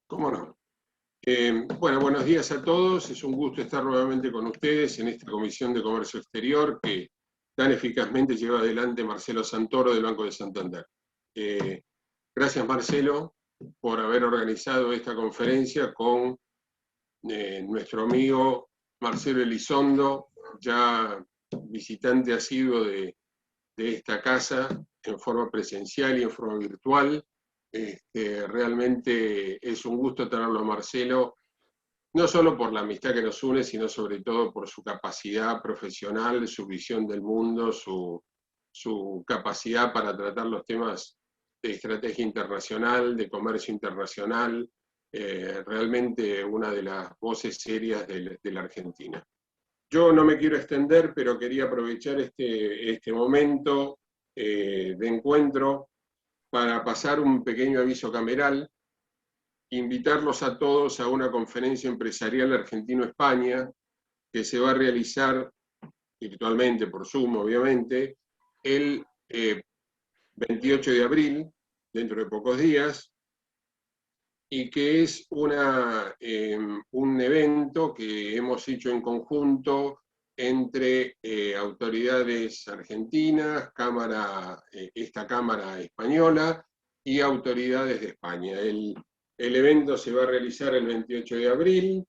¿Cómo no? Bueno, buenos días a todos. Es un gusto estar nuevamente con ustedes en esta Comisión de Comercio Exterior que tan eficazmente lleva adelante Marcelo Santoro del Banco de Santander. Gracias, Marcelo, por haber organizado esta conferencia con nuestro amigo Marcelo Elizondo, ya visitante asiduo de esta casa en forma presencial y en forma virtual. Realmente es un gusto tenerlo a Marcelo, no solo por la amistad que nos une, sino sobre todo por su capacidad profesional, su visión del mundo, su capacidad para tratar los temas de estrategia internacional, de comercio internacional, realmente una de las voces serias de la Argentina. Yo no me quiero extender, pero quería aprovechar este momento de encuentro para pasar un pequeño aviso cameral, invitarlos a todos a una conferencia empresarial Argentino-España que se va a realizar virtualmente, por Zoom obviamente, el 28 de abril, dentro de pocos días, y que es un evento que hemos hecho en conjunto entre autoridades argentinas, esta Cámara española y autoridades de España. El evento se va a realizar el 28 de abril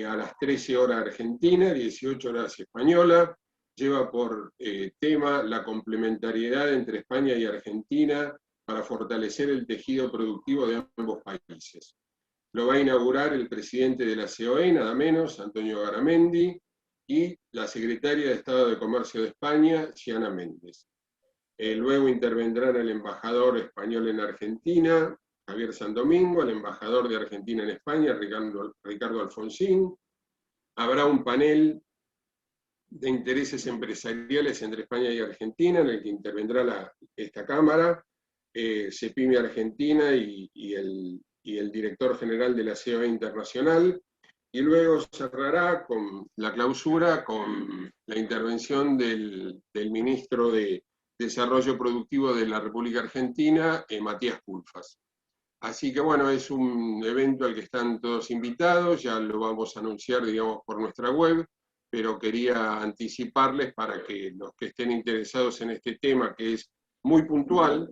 a las 13 horas argentina, 18 horas española. Lleva por tema la complementariedad entre España y Argentina para fortalecer el tejido productivo de ambos países. Lo va a inaugurar el presidente de la COE, nada menos, Antonio Garamendi, y la secretaria de Estado de Comercio de España, Gianna Méndez. Luego intervendrán el embajador español en Argentina, Javier Sandomingo, el embajador de Argentina en España, Ricardo Alfonsín. Habrá un panel de intereses empresariales entre España y Argentina, en el que intervendrá esta Cámara, CEPIME Argentina y el director general de la COE Internacional, y luego cerrará con la clausura con la intervención del ministro de Desarrollo Productivo de la República Argentina, Matías Culfas. Así que bueno, es un evento al que están todos invitados, ya lo vamos a anunciar, digamos, por nuestra web, pero quería anticiparles para que los que estén interesados en este tema, que es muy puntual,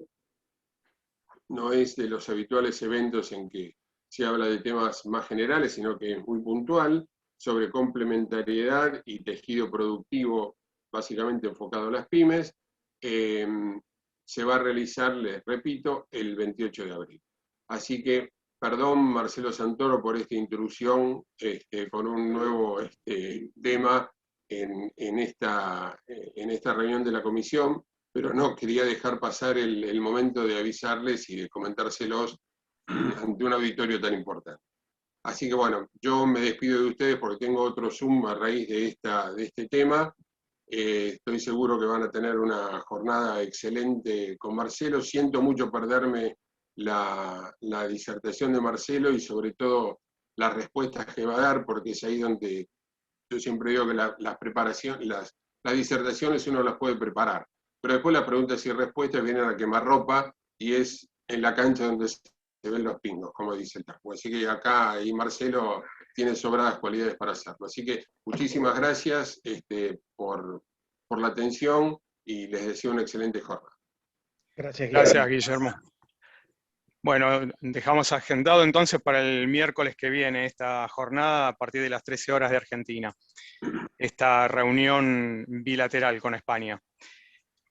no es de los habituales eventos en que se habla de temas más generales, sino que es muy puntual, sobre complementariedad y tejido productivo, básicamente enfocado a las pymes, se va a realizar, les repito, el 28 de abril. Así que, perdón, Marcelo Santoro, por esta intrusión con un nuevo tema en esta reunión de la comisión, pero no quería dejar pasar el momento de avisarles y de comentárselos ante un auditorio tan importante. Así que bueno, yo me despido de ustedes porque tengo otro Zoom a raíz de este tema. Estoy seguro que van a tener una jornada excelente con Marcelo. Siento mucho perderme la disertación de Marcelo y sobre todo las respuestas que va a dar, porque es ahí donde yo siempre digo que las disertaciones uno las puede preparar, pero después las preguntas y respuestas vienen a quemarropa y es en la cancha donde se ven los pingos, como dice el Tajo. Así que acá y Marcelo tiene sobradas cualidades para hacerlo. Así que muchísimas gracias por la atención y les deseo una excelente jornada. Gracias, Guillermo. Bueno, dejamos agendado entonces para el miércoles que viene esta jornada a partir de las 13 horas de Argentina, esta reunión bilateral con España.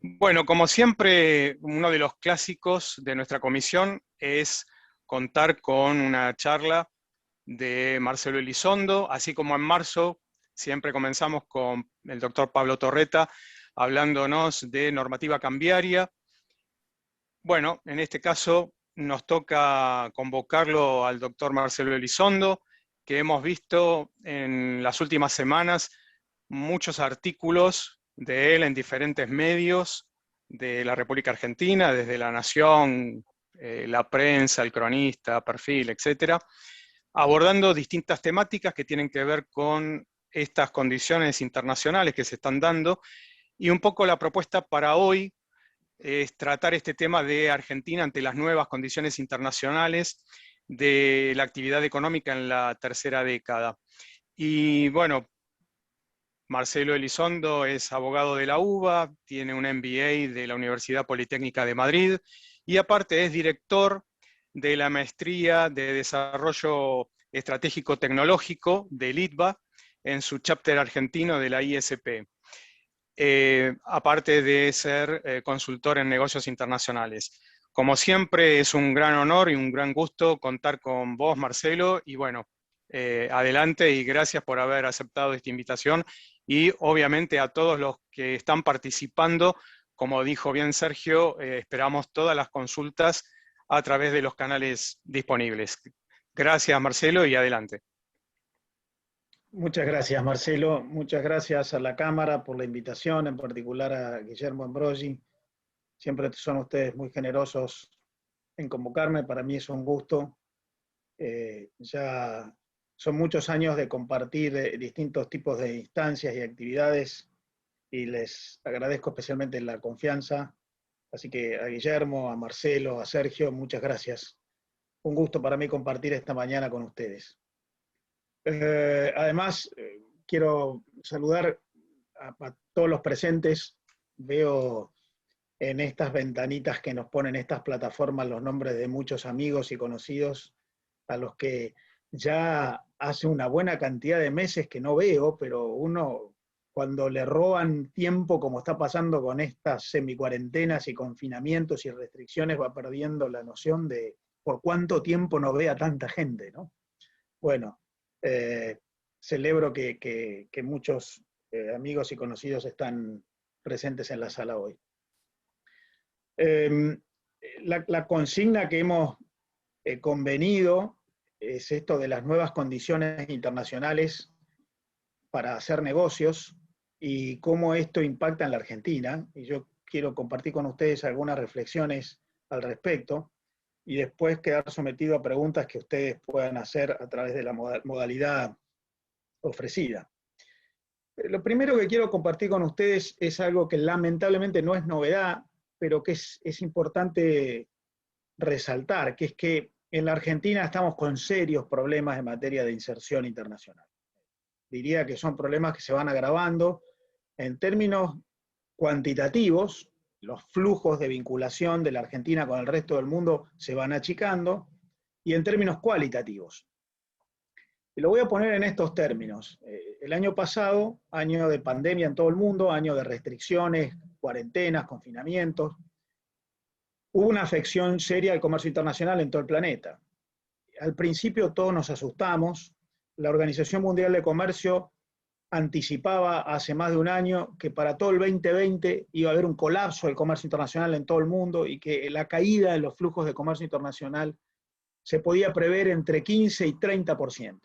Bueno, como siempre, uno de los clásicos de nuestra comisión es contar con una charla de Marcelo Elizondo, así como en marzo siempre comenzamos con el doctor Pablo Torreta hablándonos de normativa cambiaria. Bueno, en este caso nos toca convocarlo al doctor Marcelo Elizondo, que hemos visto en las últimas semanas muchos artículos de él en diferentes medios de la República Argentina, desde La Nación, La Prensa, El Cronista, Perfil, etc., abordando distintas temáticas que tienen que ver con estas condiciones internacionales que se están dando, y un poco la propuesta para hoy es tratar este tema de Argentina ante las nuevas condiciones internacionales de la actividad económica en la tercera década. Y bueno, Marcelo Elizondo es abogado de la UBA, tiene un MBA de la Universidad Politécnica de Madrid y aparte es director de la Maestría de Desarrollo Estratégico Tecnológico del ITBA en su chapter argentino de la ISP. Aparte de ser consultor en negocios internacionales. Como siempre, es un gran honor y un gran gusto contar con vos, Marcelo, y bueno, adelante y gracias por haber aceptado esta invitación, y obviamente a todos los que están participando, como dijo bien Sergio, esperamos todas las consultas a través de los canales disponibles. Gracias, Marcelo, y adelante. Muchas gracias, Marcelo. Muchas gracias a la Cámara por la invitación, en particular a Guillermo Ambrogi. Siempre son ustedes muy generosos en convocarme. Para mí es un gusto. Ya son muchos años de compartir distintos tipos de instancias y actividades y les agradezco especialmente la confianza. Así que a Guillermo, a Marcelo, a Sergio, muchas gracias. Un gusto para mí compartir esta mañana con ustedes. Además, quiero saludar a todos los presentes. Veo en estas ventanitas que nos ponen estas plataformas los nombres de muchos amigos y conocidos a los que ya hace una buena cantidad de meses que no veo, pero uno cuando le roban tiempo, como está pasando con estas semicuarentenas y confinamientos y restricciones, va perdiendo la noción de por cuánto tiempo no ve a tanta gente, ¿no? Bueno, celebro que muchos amigos y conocidos están presentes en la sala hoy. La consigna que hemos convenido es esto de las nuevas condiciones internacionales para hacer negocios y cómo esto impacta en la Argentina. Y yo quiero compartir con ustedes algunas reflexiones al respecto y después quedar sometido a preguntas que ustedes puedan hacer a través de la modalidad ofrecida. Lo primero que quiero compartir con ustedes es algo que lamentablemente no es novedad, pero que es importante resaltar, que es que en la Argentina estamos con serios problemas en materia de inserción internacional. Diría que son problemas que se van agravando en términos cuantitativos. Los flujos de vinculación de la Argentina con el resto del mundo se van achicando, y en términos cualitativos. Y lo voy a poner en estos términos. El año pasado, año de pandemia en todo el mundo, año de restricciones, cuarentenas, confinamientos, hubo una afección seria al comercio internacional en todo el planeta. Al principio todos nos asustamos. La Organización Mundial de Comercio anticipaba hace más de un año que para todo el 2020 iba a haber un colapso del comercio internacional en todo el mundo y que la caída de los flujos de comercio internacional se podía prever entre 15 y 30%.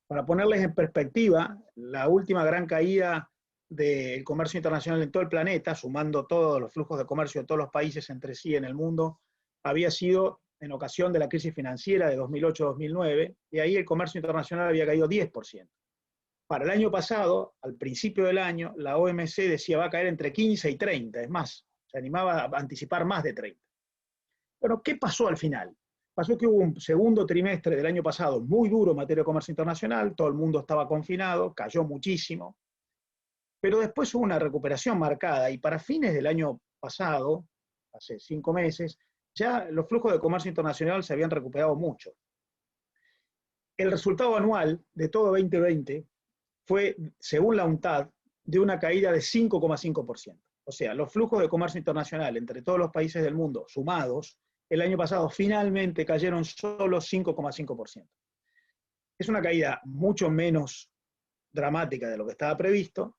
Para ponerles en perspectiva, la última gran caída del comercio internacional en todo el planeta, sumando todos los flujos de comercio de todos los países entre sí en el mundo, había sido en ocasión de la crisis financiera de 2008-2009, y ahí el comercio internacional había caído 10%. Para el año pasado, al principio del año, la OMC decía va a caer entre 15 y 30, es más, se animaba a anticipar más de 30. Bueno, ¿qué pasó al final? Pasó que hubo un segundo trimestre del año pasado muy duro en materia de comercio internacional, todo el mundo estaba confinado, cayó muchísimo, pero después hubo una recuperación marcada, y para fines del año pasado, hace 5 meses, ya los flujos de comercio internacional se habían recuperado mucho. El resultado anual de todo 2020 fue, según la UNTAD, de una caída de 5,5%. O sea, los flujos de comercio internacional entre todos los países del mundo sumados, el año pasado finalmente cayeron solo 5,5%. Es una caída mucho menos dramática de lo que estaba previsto.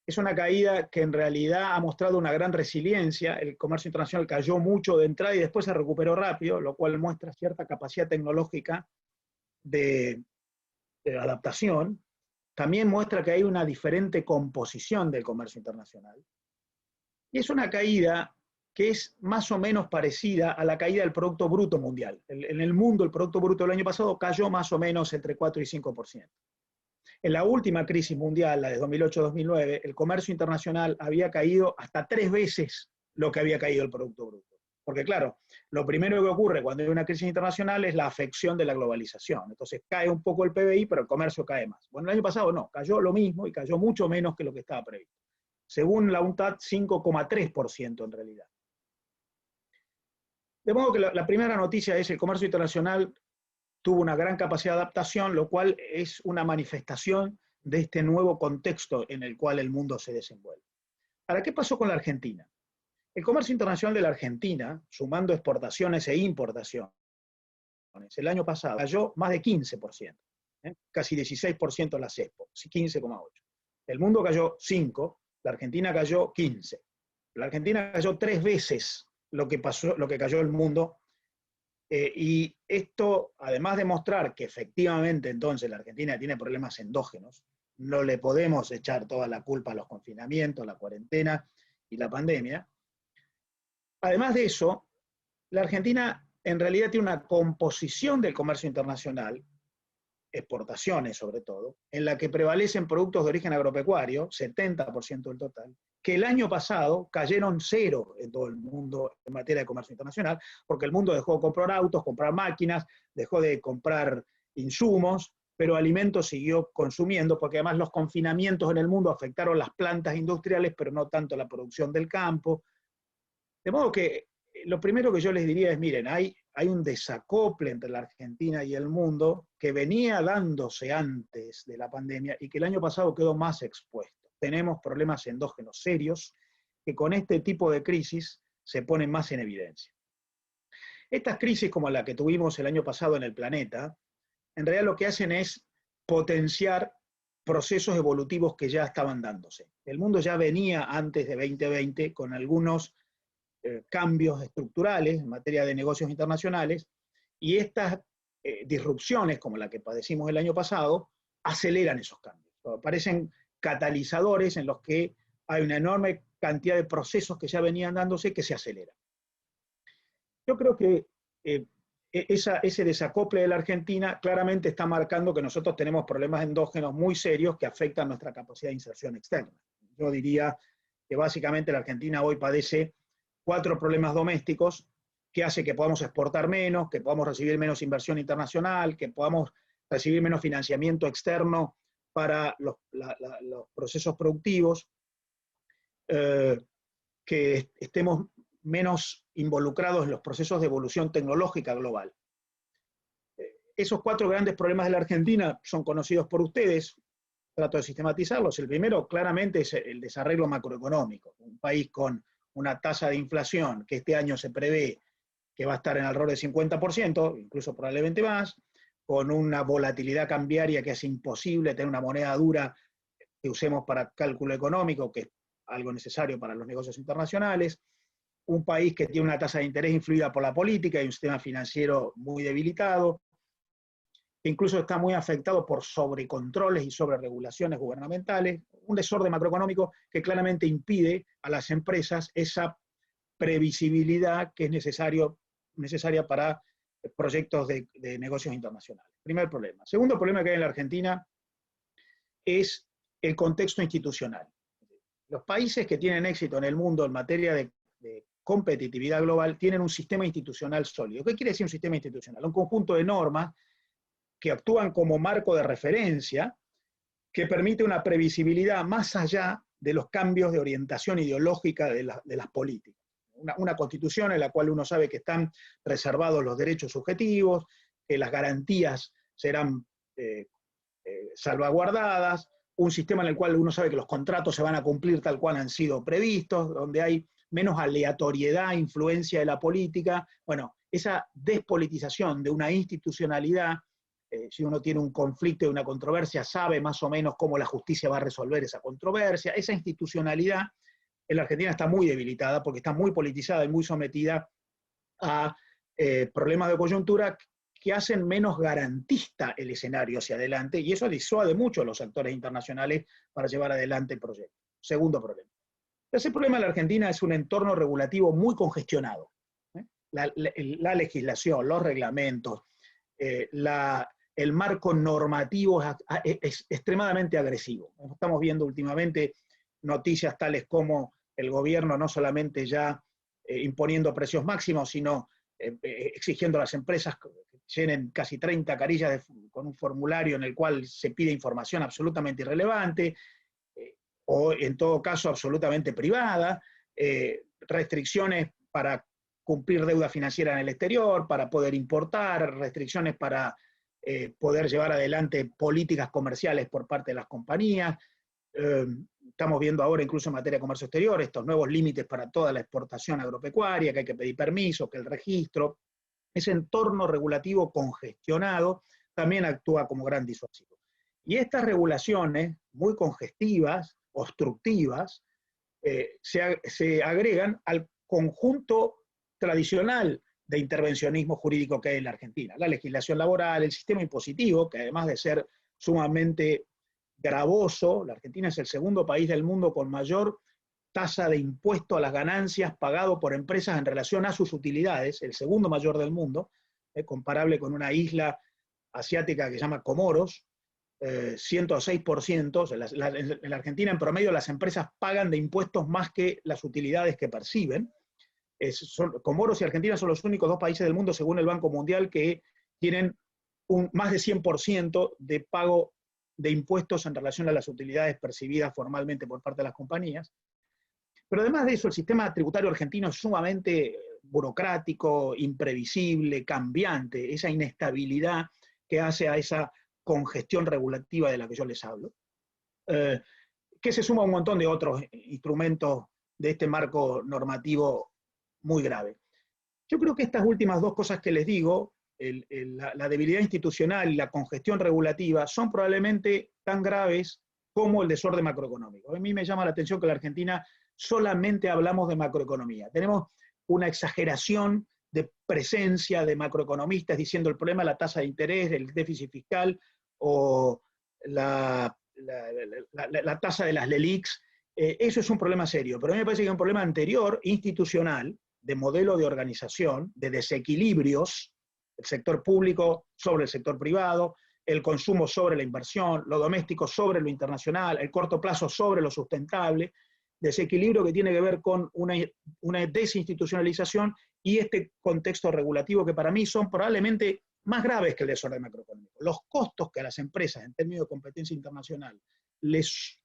Es una caída que en realidad ha mostrado una gran resiliencia. El comercio internacional cayó mucho de entrada y después se recuperó rápido, lo cual muestra cierta capacidad tecnológica de adaptación. También muestra que hay una diferente composición del comercio internacional. Y es una caída que es más o menos parecida a la caída del Producto Bruto Mundial. En el mundo, el Producto Bruto del año pasado cayó más o menos entre 4 y 5%. En la última crisis mundial, la de 2008-2009, el comercio internacional había caído hasta 3 veces lo que había caído el Producto Bruto. Porque claro, lo primero que ocurre cuando hay una crisis internacional es la afección de la globalización. Entonces cae un poco el PBI, pero el comercio cae más. Bueno, el año pasado no, cayó lo mismo y cayó mucho menos que lo que estaba previsto. Según la UNCTAD, 5,3% en realidad. De modo que la primera noticia es el comercio internacional tuvo una gran capacidad de adaptación, lo cual es una manifestación de este nuevo contexto en el cual el mundo se desenvuelve. Ahora, ¿qué pasó con la Argentina? El comercio internacional de la Argentina, sumando exportaciones e importaciones, el año pasado cayó más de 15%, casi 16% en las Expo, 15,8%. El mundo cayó 5%, la Argentina cayó 15%. La Argentina cayó 3 veces lo que cayó el mundo, y esto, además de mostrar que efectivamente entonces la Argentina tiene problemas endógenos, no le podemos echar toda la culpa a los confinamientos, la cuarentena y la pandemia. Además de eso, la Argentina en realidad tiene una composición del comercio internacional, exportaciones sobre todo, en la que prevalecen productos de origen agropecuario, 70% del total, que el año pasado cayeron 0 en todo el mundo en materia de comercio internacional, porque el mundo dejó de comprar autos, comprar máquinas, dejó de comprar insumos, pero alimentos siguió consumiendo, porque además los confinamientos en el mundo afectaron las plantas industriales, pero no tanto la producción del campo. De modo que lo primero que yo les diría es, miren, hay un desacople entre la Argentina y el mundo que venía dándose antes de la pandemia y que el año pasado quedó más expuesto. Tenemos problemas endógenos serios que con este tipo de crisis se ponen más en evidencia. Estas crisis como la que tuvimos el año pasado en el planeta, en realidad lo que hacen es potenciar procesos evolutivos que ya estaban dándose. El mundo ya venía antes de 2020 con algunos cambios estructurales en materia de negocios internacionales, y estas disrupciones, como la que padecimos el año pasado, aceleran esos cambios. Parecen catalizadores en los que hay una enorme cantidad de procesos que ya venían dándose que se aceleran. Yo creo que ese desacople de la Argentina claramente está marcando que nosotros tenemos problemas endógenos muy serios que afectan nuestra capacidad de inserción externa. Yo diría que básicamente la Argentina hoy padece 4 problemas domésticos que hace que podamos exportar menos, que podamos recibir menos inversión internacional, que podamos recibir menos financiamiento externo para los procesos productivos, que estemos menos involucrados en los procesos de evolución tecnológica global. Esos 4 grandes problemas de la Argentina son conocidos por ustedes, trato de sistematizarlos. El primero claramente es el desarreglo macroeconómico. Un país con una tasa de inflación que este año se prevé que va a estar en alrededor del 50%, incluso probablemente más, con una volatilidad cambiaria que hace imposible tener una moneda dura que usemos para cálculo económico, que es algo necesario para los negocios internacionales, un país que tiene una tasa de interés influida por la política y un sistema financiero muy debilitado, que incluso está muy afectado por sobrecontroles y sobreregulaciones gubernamentales, un desorden macroeconómico que claramente impide a las empresas esa previsibilidad que es necesaria para proyectos de negocios internacionales. Primer problema. Segundo problema que hay en la Argentina es el contexto institucional. Los países que tienen éxito en el mundo en materia de competitividad global tienen un sistema institucional sólido. ¿Qué quiere decir un sistema institucional? Un conjunto de normas que actúan como marco de referencia, que permite una previsibilidad más allá de los cambios de orientación ideológica de las políticas. Una constitución en la cual uno sabe que están reservados los derechos subjetivos, que las garantías serán salvaguardadas, un sistema en el cual uno sabe que los contratos se van a cumplir tal cual han sido previstos, donde hay menos aleatoriedad, influencia de la política. Bueno, esa despolitización de una institucionalidad, si uno tiene un conflicto y una controversia, sabe más o menos cómo la justicia va a resolver esa controversia. Esa institucionalidad en la Argentina está muy debilitada porque está muy politizada y muy sometida a problemas de coyuntura que hacen menos garantista el escenario hacia adelante, y eso disuade mucho a los actores internacionales para llevar adelante el proyecto. Segundo problema. Ese problema en la Argentina es un entorno regulativo muy congestionado. La legislación, los reglamentos, el marco normativo es extremadamente agresivo. Estamos viendo últimamente noticias tales como el gobierno no solamente ya imponiendo precios máximos, sino exigiendo a las empresas que llenen casi 30 carillas con un formulario en el cual se pide información absolutamente irrelevante, o en todo caso absolutamente privada, restricciones para cumplir deuda financiera en el exterior, para poder importar, restricciones para poder llevar adelante políticas comerciales por parte de las compañías. Estamos viendo ahora incluso en materia de comercio exterior estos nuevos límites para toda la exportación agropecuaria, que hay que pedir permiso, que el registro. Ese entorno regulativo congestionado también actúa como gran disuasivo. Y estas regulaciones muy congestivas, obstructivas, se agregan al conjunto tradicional de intervencionismo jurídico que hay en la Argentina. La legislación laboral, el sistema impositivo, que además de ser sumamente gravoso, la Argentina es el segundo país del mundo con mayor tasa de impuesto a las ganancias pagado por empresas en relación a sus utilidades, el segundo mayor del mundo, comparable con una isla asiática que se llama Comoros, 106%. En la Argentina en promedio las empresas pagan de impuestos más que las utilidades que perciben. Comoros y Argentina son los únicos dos países del mundo, según el Banco Mundial, que tienen más de 100% de pago de impuestos en relación a las utilidades percibidas formalmente por parte de las compañías. Pero además de eso, el sistema tributario argentino es sumamente burocrático, imprevisible, cambiante, esa inestabilidad que hace a esa congestión regulativa de la que yo les hablo, que se suma a un montón de otros instrumentos de este marco normativo muy grave. Yo creo que estas últimas dos cosas que les digo, la debilidad institucional y la congestión regulativa, son probablemente tan graves como el desorden macroeconómico. A mí me llama la atención que en la Argentina solamente hablamos de macroeconomía. Tenemos una exageración de presencia de macroeconomistas diciendo el problema es la tasa de interés, el déficit fiscal o la tasa de las LELIQs. Eso es un problema serio, pero a mí me parece que es un problema anterior, institucional, de modelo de organización, de desequilibrios, el sector público sobre el sector privado, el consumo sobre la inversión, lo doméstico sobre lo internacional, el corto plazo sobre lo sustentable, desequilibrio que tiene que ver con una desinstitucionalización y este contexto regulativo que para mí son probablemente más graves que el desorden macroeconómico. Los costos que a las empresas en términos de competencia internacional les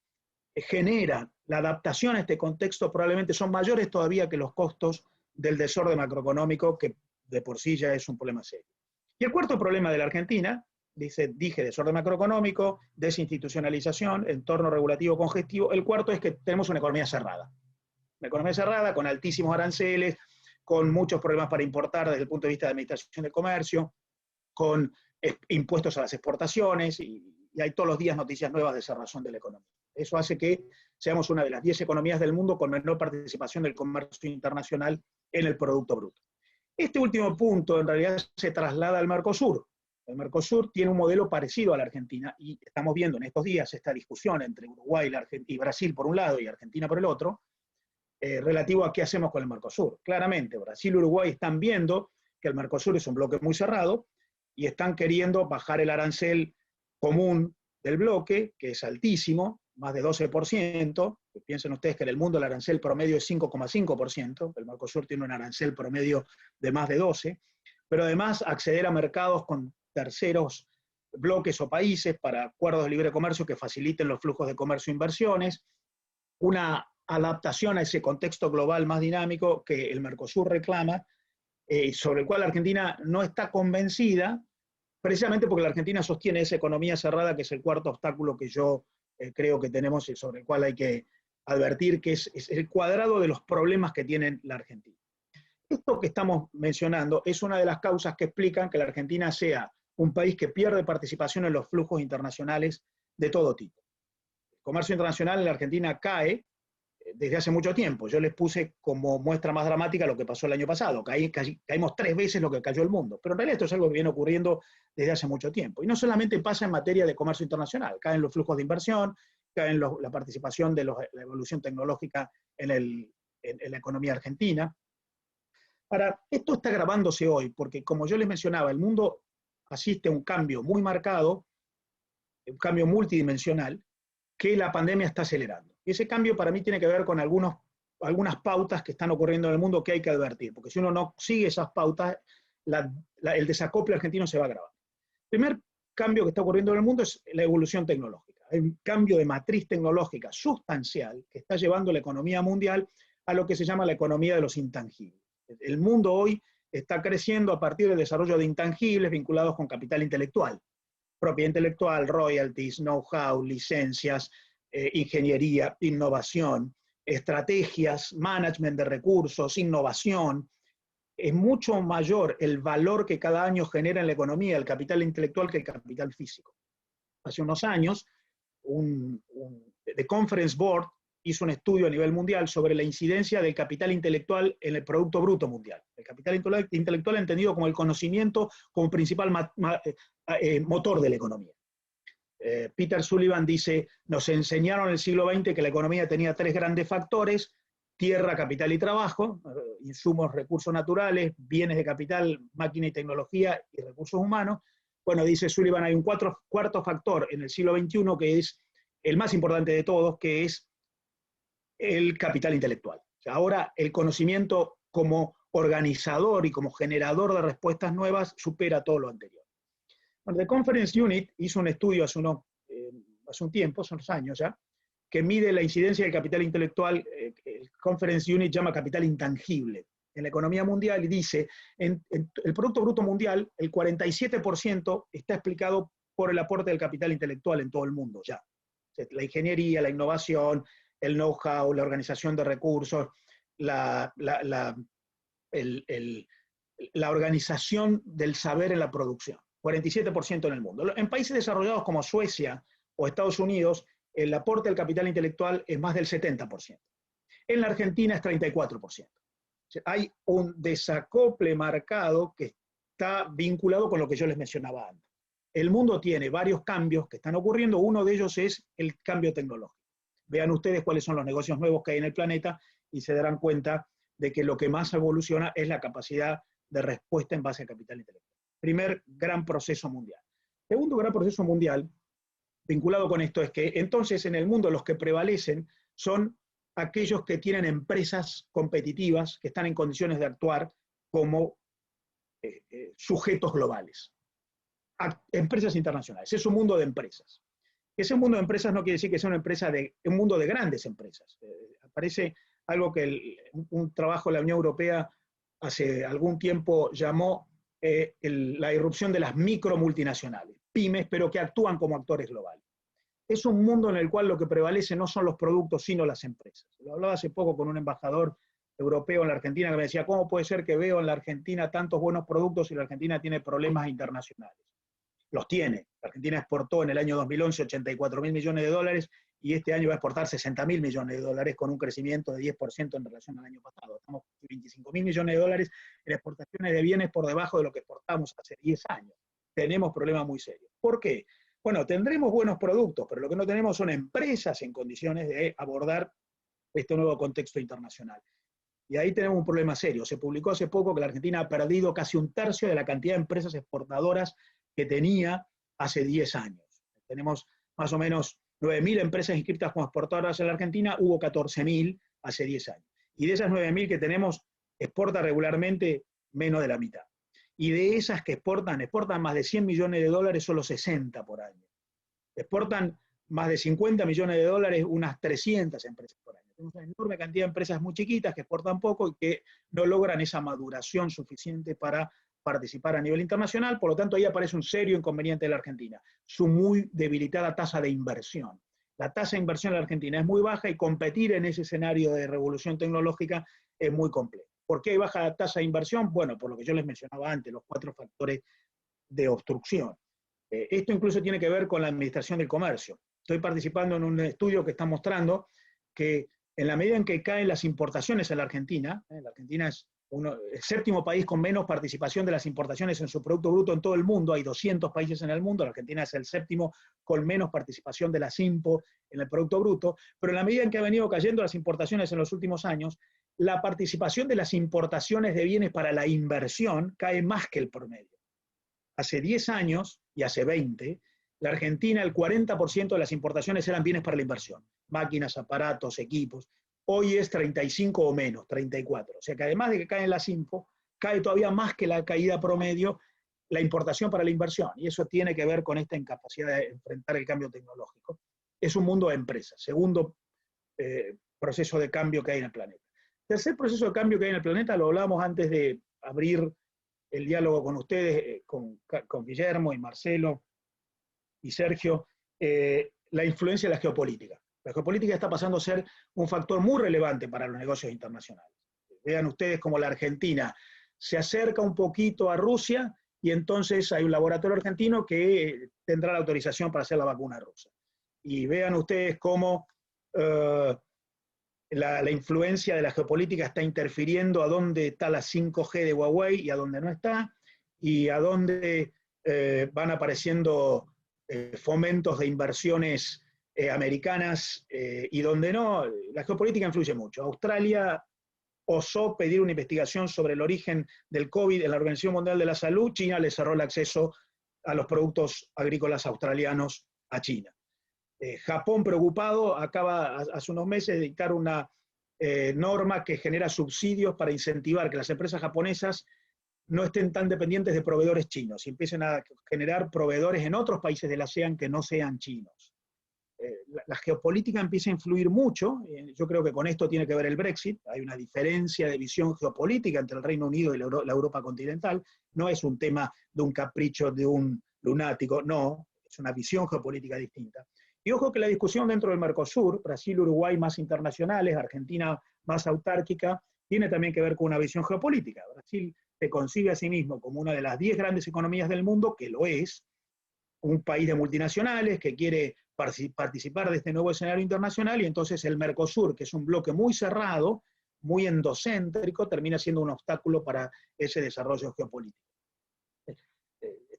genera la adaptación a este contexto probablemente son mayores todavía que los costos del desorden macroeconómico, que de por sí ya es un problema serio. Y el cuarto problema de la Argentina, dije desorden macroeconómico, desinstitucionalización, entorno regulativo congestivo. El cuarto es que tenemos una economía cerrada. Una economía cerrada con altísimos aranceles, con muchos problemas para importar desde el punto de vista de administración de comercio, con impuestos a las exportaciones, y hay todos los días noticias nuevas de cerrazón de la economía. Eso hace que seamos una de las 10 economías del mundo con menor participación del comercio internacional en el Producto Bruto. Este último punto en realidad se traslada al Mercosur. El Mercosur tiene un modelo parecido a la Argentina y estamos viendo en estos días esta discusión entre Uruguay y Brasil por un lado y Argentina por el otro, relativo a qué hacemos con el Mercosur. Claramente, Brasil y Uruguay están viendo que el Mercosur es un bloque muy cerrado y están queriendo bajar el arancel común del bloque, que es altísimo, más de 12%. Piensen ustedes que en el mundo el arancel promedio es 5,5%, el Mercosur tiene un arancel promedio de más de 12%, pero además acceder a mercados con terceros bloques o países para acuerdos de libre comercio que faciliten los flujos de comercio e inversiones, una adaptación a ese contexto global más dinámico que el Mercosur reclama, sobre el cual la Argentina no está convencida, precisamente porque la Argentina sostiene esa economía cerrada, que es el cuarto obstáculo que yo creo que tenemos y sobre el cual hay que advertir, que es el cuadrado de los problemas que tiene la Argentina. Esto que estamos mencionando es una de las causas que explican que la Argentina sea un país que pierde participación en los flujos internacionales de todo tipo. El comercio internacional en la Argentina cae desde hace mucho tiempo. Yo les puse como muestra más dramática lo que pasó el año pasado. Caímos 3 veces lo que cayó el mundo. Pero en realidad esto es algo que viene ocurriendo desde hace mucho tiempo. Y no solamente pasa en materia de comercio internacional. Caen los flujos de inversión, caen la participación de la evolución tecnológica en la economía argentina. Ahora, esto está agravándose hoy, porque como yo les mencionaba, el mundo asiste a un cambio muy marcado, un cambio multidimensional, que la pandemia está acelerando. Y ese cambio para mí tiene que ver con algunos algunas pautas que están ocurriendo en el mundo que hay que advertir, porque si uno no sigue esas pautas, el desacople argentino se va a agravar. El primer cambio que está ocurriendo en el mundo es la evolución tecnológica. Hay un cambio de matriz tecnológica sustancial que está llevando la economía mundial a lo que se llama la economía de los intangibles. El mundo hoy está creciendo a partir del desarrollo de intangibles vinculados con capital intelectual. Propiedad intelectual, royalties, know-how, licencias, ingeniería, innovación, estrategias, management de recursos, innovación. Es mucho mayor el valor que cada año genera en la economía el capital intelectual que el capital físico. Hace unos años, The Conference Board hizo un estudio a nivel mundial sobre la incidencia del capital intelectual en el Producto Bruto Mundial. El capital intelectual entendido como el conocimiento como principal motor de la economía. Peter Sullivan dice, nos enseñaron en el siglo XX que la economía tenía 3 grandes factores: tierra, capital y trabajo, insumos, recursos naturales, bienes de capital, máquina y tecnología y recursos humanos. Bueno, dice Sullivan, hay un cuarto factor en el siglo XXI que es el más importante de todos, que es el capital intelectual. O sea, ahora el conocimiento como organizador y como generador de respuestas nuevas supera todo lo anterior. Bueno, The Conference Unit hizo un estudio hace un tiempo, hace unos años ya, que mide la incidencia del capital intelectual. El Conference Unit llama capital intangible en la economía mundial, y dice, en el Producto Bruto Mundial, el 47% está explicado por el aporte del capital intelectual en todo el mundo ya. O sea, la ingeniería, la innovación, el know-how, la organización de recursos, la organización del saber en la producción. 47% en el mundo. En países desarrollados como Suecia o Estados Unidos, el aporte del capital intelectual es más del 70%. En la Argentina es 34%. O sea, hay un desacople marcado que está vinculado con lo que yo les mencionaba antes. El mundo tiene varios cambios que están ocurriendo, uno de ellos es el cambio tecnológico. Vean ustedes cuáles son los negocios nuevos que hay en el planeta y se darán cuenta de que lo que más evoluciona es la capacidad de respuesta en base a capital intelectual. Primer gran proceso mundial. Segundo gran proceso mundial, vinculado con esto, es que entonces en el mundo los que prevalecen son aquellos que tienen empresas competitivas, que están en condiciones de actuar como sujetos globales. Empresas internacionales, es un mundo de empresas. Ese mundo de empresas no quiere decir que sea un mundo de grandes empresas. Aparece algo que un trabajo de la Unión Europea hace algún tiempo llamó la irrupción de las micromultinacionales, pymes, pero que actúan como actores globales. Es un mundo en el cual lo que prevalece no son los productos, sino las empresas. Lo hablaba hace poco con un embajador europeo en la Argentina que me decía, ¿cómo puede ser que veo en la Argentina tantos buenos productos y la Argentina tiene problemas internacionales? Los tiene. La Argentina exportó en el año 2011 $84.000 millones y este año va a exportar $60.000 millones con un crecimiento de 10% en relación al año pasado. Estamos con $25.000 millones en exportaciones de bienes por debajo de lo que exportamos hace 10 años. Tenemos problemas muy serios. ¿Por qué? Bueno, tendremos buenos productos, pero lo que no tenemos son empresas en condiciones de abordar este nuevo contexto internacional. Y ahí tenemos un problema serio. Se publicó hace poco que la Argentina ha perdido casi 1/3 de la cantidad de empresas exportadoras que tenía hace 10 años. Tenemos más o menos 9.000 empresas inscritas como exportadoras en la Argentina, hubo 14.000 hace 10 años. Y de esas 9.000 que tenemos, exporta regularmente menos de la mitad. Y de esas que exportan más de $100 millones, solo 60 por año. Exportan más de $50 millones, unas 300 empresas por año. Tenemos una enorme cantidad de empresas muy chiquitas que exportan poco y que no logran esa maduración suficiente para participar a nivel internacional. Por lo tanto, ahí aparece un serio inconveniente de la Argentina, su muy debilitada tasa de inversión. La tasa de inversión en la Argentina es muy baja y competir en ese escenario de revolución tecnológica es muy complejo. ¿Por qué hay baja tasa de inversión? Bueno, por lo que yo les mencionaba antes, los 4 factores de obstrucción. Esto incluso tiene que ver con la administración del comercio. Estoy participando en un estudio que está mostrando que en la medida en que caen las importaciones en la Argentina es el 7º país con menos participación de las importaciones en su Producto Bruto en todo el mundo, hay 200 países en el mundo, la Argentina es el 7º con menos participación de las IMPO en el Producto Bruto, pero en la medida en que han venido cayendo las importaciones en los últimos años, la participación de las importaciones de bienes para la inversión cae más que el promedio. Hace 10 años y hace 20, la Argentina, el 40% de las importaciones eran bienes para la inversión, máquinas, aparatos, equipos. hoy es 35 o menos, 34. O sea que además de que caen las info, cae todavía más que la caída promedio la importación para la inversión, y eso tiene que ver con esta incapacidad de enfrentar el cambio tecnológico. Es un mundo de empresas. Segundo proceso de cambio que hay en el planeta. Tercer proceso de cambio que hay en el planeta, lo hablamos antes de abrir el diálogo con ustedes, con Guillermo y Marcelo y Sergio, la influencia de la geopolítica. La geopolítica está pasando a ser un factor muy relevante para los negocios internacionales. Vean ustedes cómo la Argentina se acerca un poquito a Rusia y entonces hay un laboratorio argentino que tendrá la autorización para hacer la vacuna rusa. Y vean ustedes cómo la influencia de la geopolítica está interfiriendo a dónde está la 5G de Huawei y a dónde no está, y a dónde van apareciendo fomentos de inversiones americanas y donde no. La geopolítica influye mucho. Australia osó pedir una investigación sobre el origen del COVID en la Organización Mundial de la Salud. China le cerró el acceso a los productos agrícolas australianos a China. Japón, preocupado, acaba hace unos meses de dictar una norma que genera subsidios para incentivar que las empresas japonesas no estén tan dependientes de proveedores chinos y empiecen a generar proveedores en otros países del ASEAN que no sean chinos. La geopolítica empieza a influir mucho. Yo creo que con esto tiene que ver el Brexit. Hay una diferencia de visión geopolítica entre el Reino Unido y la Europa continental. No es un tema de un capricho de un lunático, no, es una visión geopolítica distinta. Y ojo que la discusión dentro del Mercosur, Brasil, Uruguay más internacionales, Argentina más autárquica, tiene también que ver con una visión geopolítica. Brasil se concibe a sí mismo como una de las 10 grandes economías del mundo, que lo es, un país de multinacionales que quiere participar de este nuevo escenario internacional, y entonces el Mercosur, que es un bloque muy cerrado, muy endocéntrico, termina siendo un obstáculo para ese desarrollo geopolítico.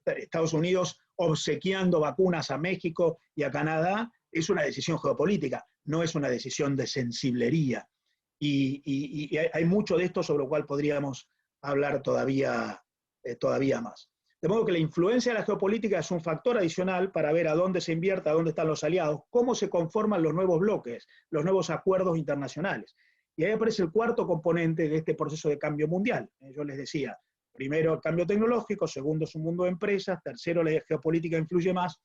Estados Unidos obsequiando vacunas a México y a Canadá es una decisión geopolítica, no es una decisión de sensiblería. Y hay mucho de esto sobre lo cual podríamos hablar todavía más. De modo que la influencia de la geopolítica es un factor adicional para ver a dónde se invierte, a dónde están los aliados, cómo se conforman los nuevos bloques, los nuevos acuerdos internacionales. Y ahí aparece el cuarto componente de este proceso de cambio mundial. Yo les decía, primero el cambio tecnológico, segundo es un mundo de empresas, tercero la geopolítica influye más,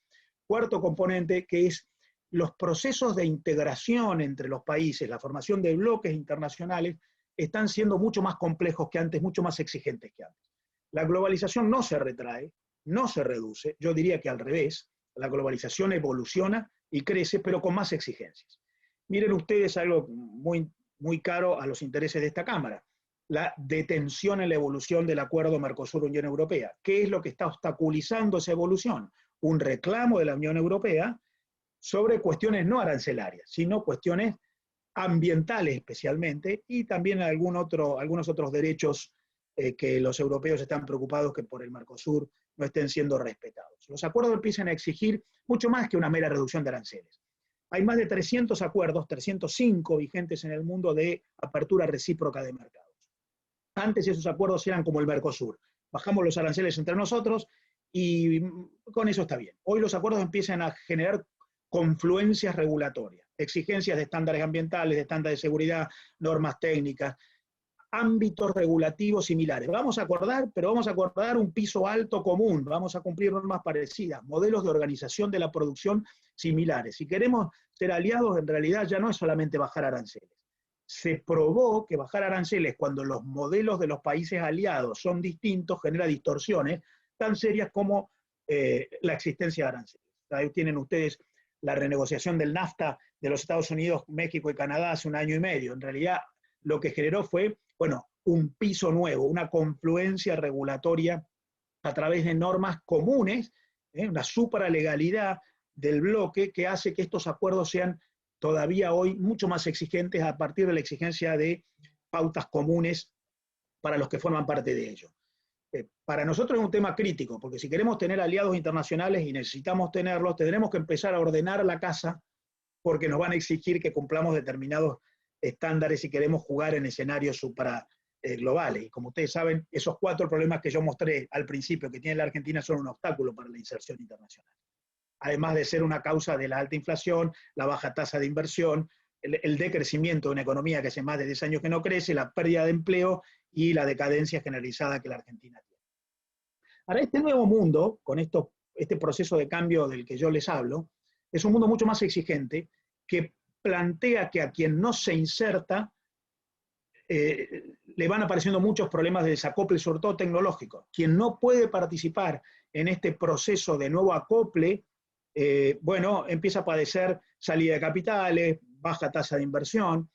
cuarto componente que es los procesos de integración entre los países, la formación de bloques internacionales, están siendo mucho más complejos que antes, mucho más exigentes que antes. La globalización no se retrae, no se reduce, yo diría que al revés, la globalización evoluciona y crece, pero con más exigencias. Miren ustedes algo muy, muy caro a los intereses de esta Cámara, la detención en la evolución del acuerdo Mercosur-Unión Europea. ¿Qué es lo que está obstaculizando esa evolución? Un reclamo de la Unión Europea sobre cuestiones no arancelarias, sino cuestiones ambientales especialmente, y también algunos otros derechos que los europeos están preocupados que por el Mercosur no estén siendo respetados. Los acuerdos empiezan a exigir mucho más que una mera reducción de aranceles. Hay más de 300 acuerdos, 305 vigentes en el mundo de apertura recíproca de mercados. Antes esos acuerdos eran como el Mercosur. Bajamos los aranceles entre nosotros y con eso está bien. Hoy los acuerdos empiezan a generar confluencias regulatorias, exigencias de estándares ambientales, de estándares de seguridad, normas técnicas, ámbitos regulativos similares. Vamos a acordar, pero vamos a acordar un piso alto común, vamos a cumplir normas parecidas, modelos de organización de la producción similares. Si queremos ser aliados, en realidad ya no es solamente bajar aranceles. Se probó que bajar aranceles cuando los modelos de los países aliados son distintos genera distorsiones tan serias como la existencia de aranceles. Ahí tienen ustedes la renegociación del NAFTA de los Estados Unidos, México y Canadá hace un año y medio. En realidad lo que generó fue, bueno, un piso nuevo, una confluencia regulatoria a través de normas comunes, una supralegalidad del bloque que hace que estos acuerdos sean todavía hoy mucho más exigentes a partir de la exigencia de pautas comunes para los que forman parte de ellos. Para nosotros es un tema crítico, porque si queremos tener aliados internacionales y necesitamos tenerlos, tendremos que empezar a ordenar la casa porque nos van a exigir que cumplamos determinados estándares si queremos jugar en escenarios supraglobales. Y como ustedes saben, esos 4 problemas que yo mostré al principio que tiene la Argentina son un obstáculo para la inserción internacional. Además de ser una causa de la alta inflación, la baja tasa de inversión, el decrecimiento de una economía que hace más de 10 años que no crece, la pérdida de empleo y la decadencia generalizada que la Argentina tiene. Ahora, este nuevo mundo, con este proceso de cambio del que yo les hablo, es un mundo mucho más exigente que plantea que a quien no se inserta le van apareciendo muchos problemas de desacople, sobre todo tecnológico. Quien no puede participar en este proceso de nuevo acople, bueno, empieza a padecer salida de capitales, baja tasa de inversión.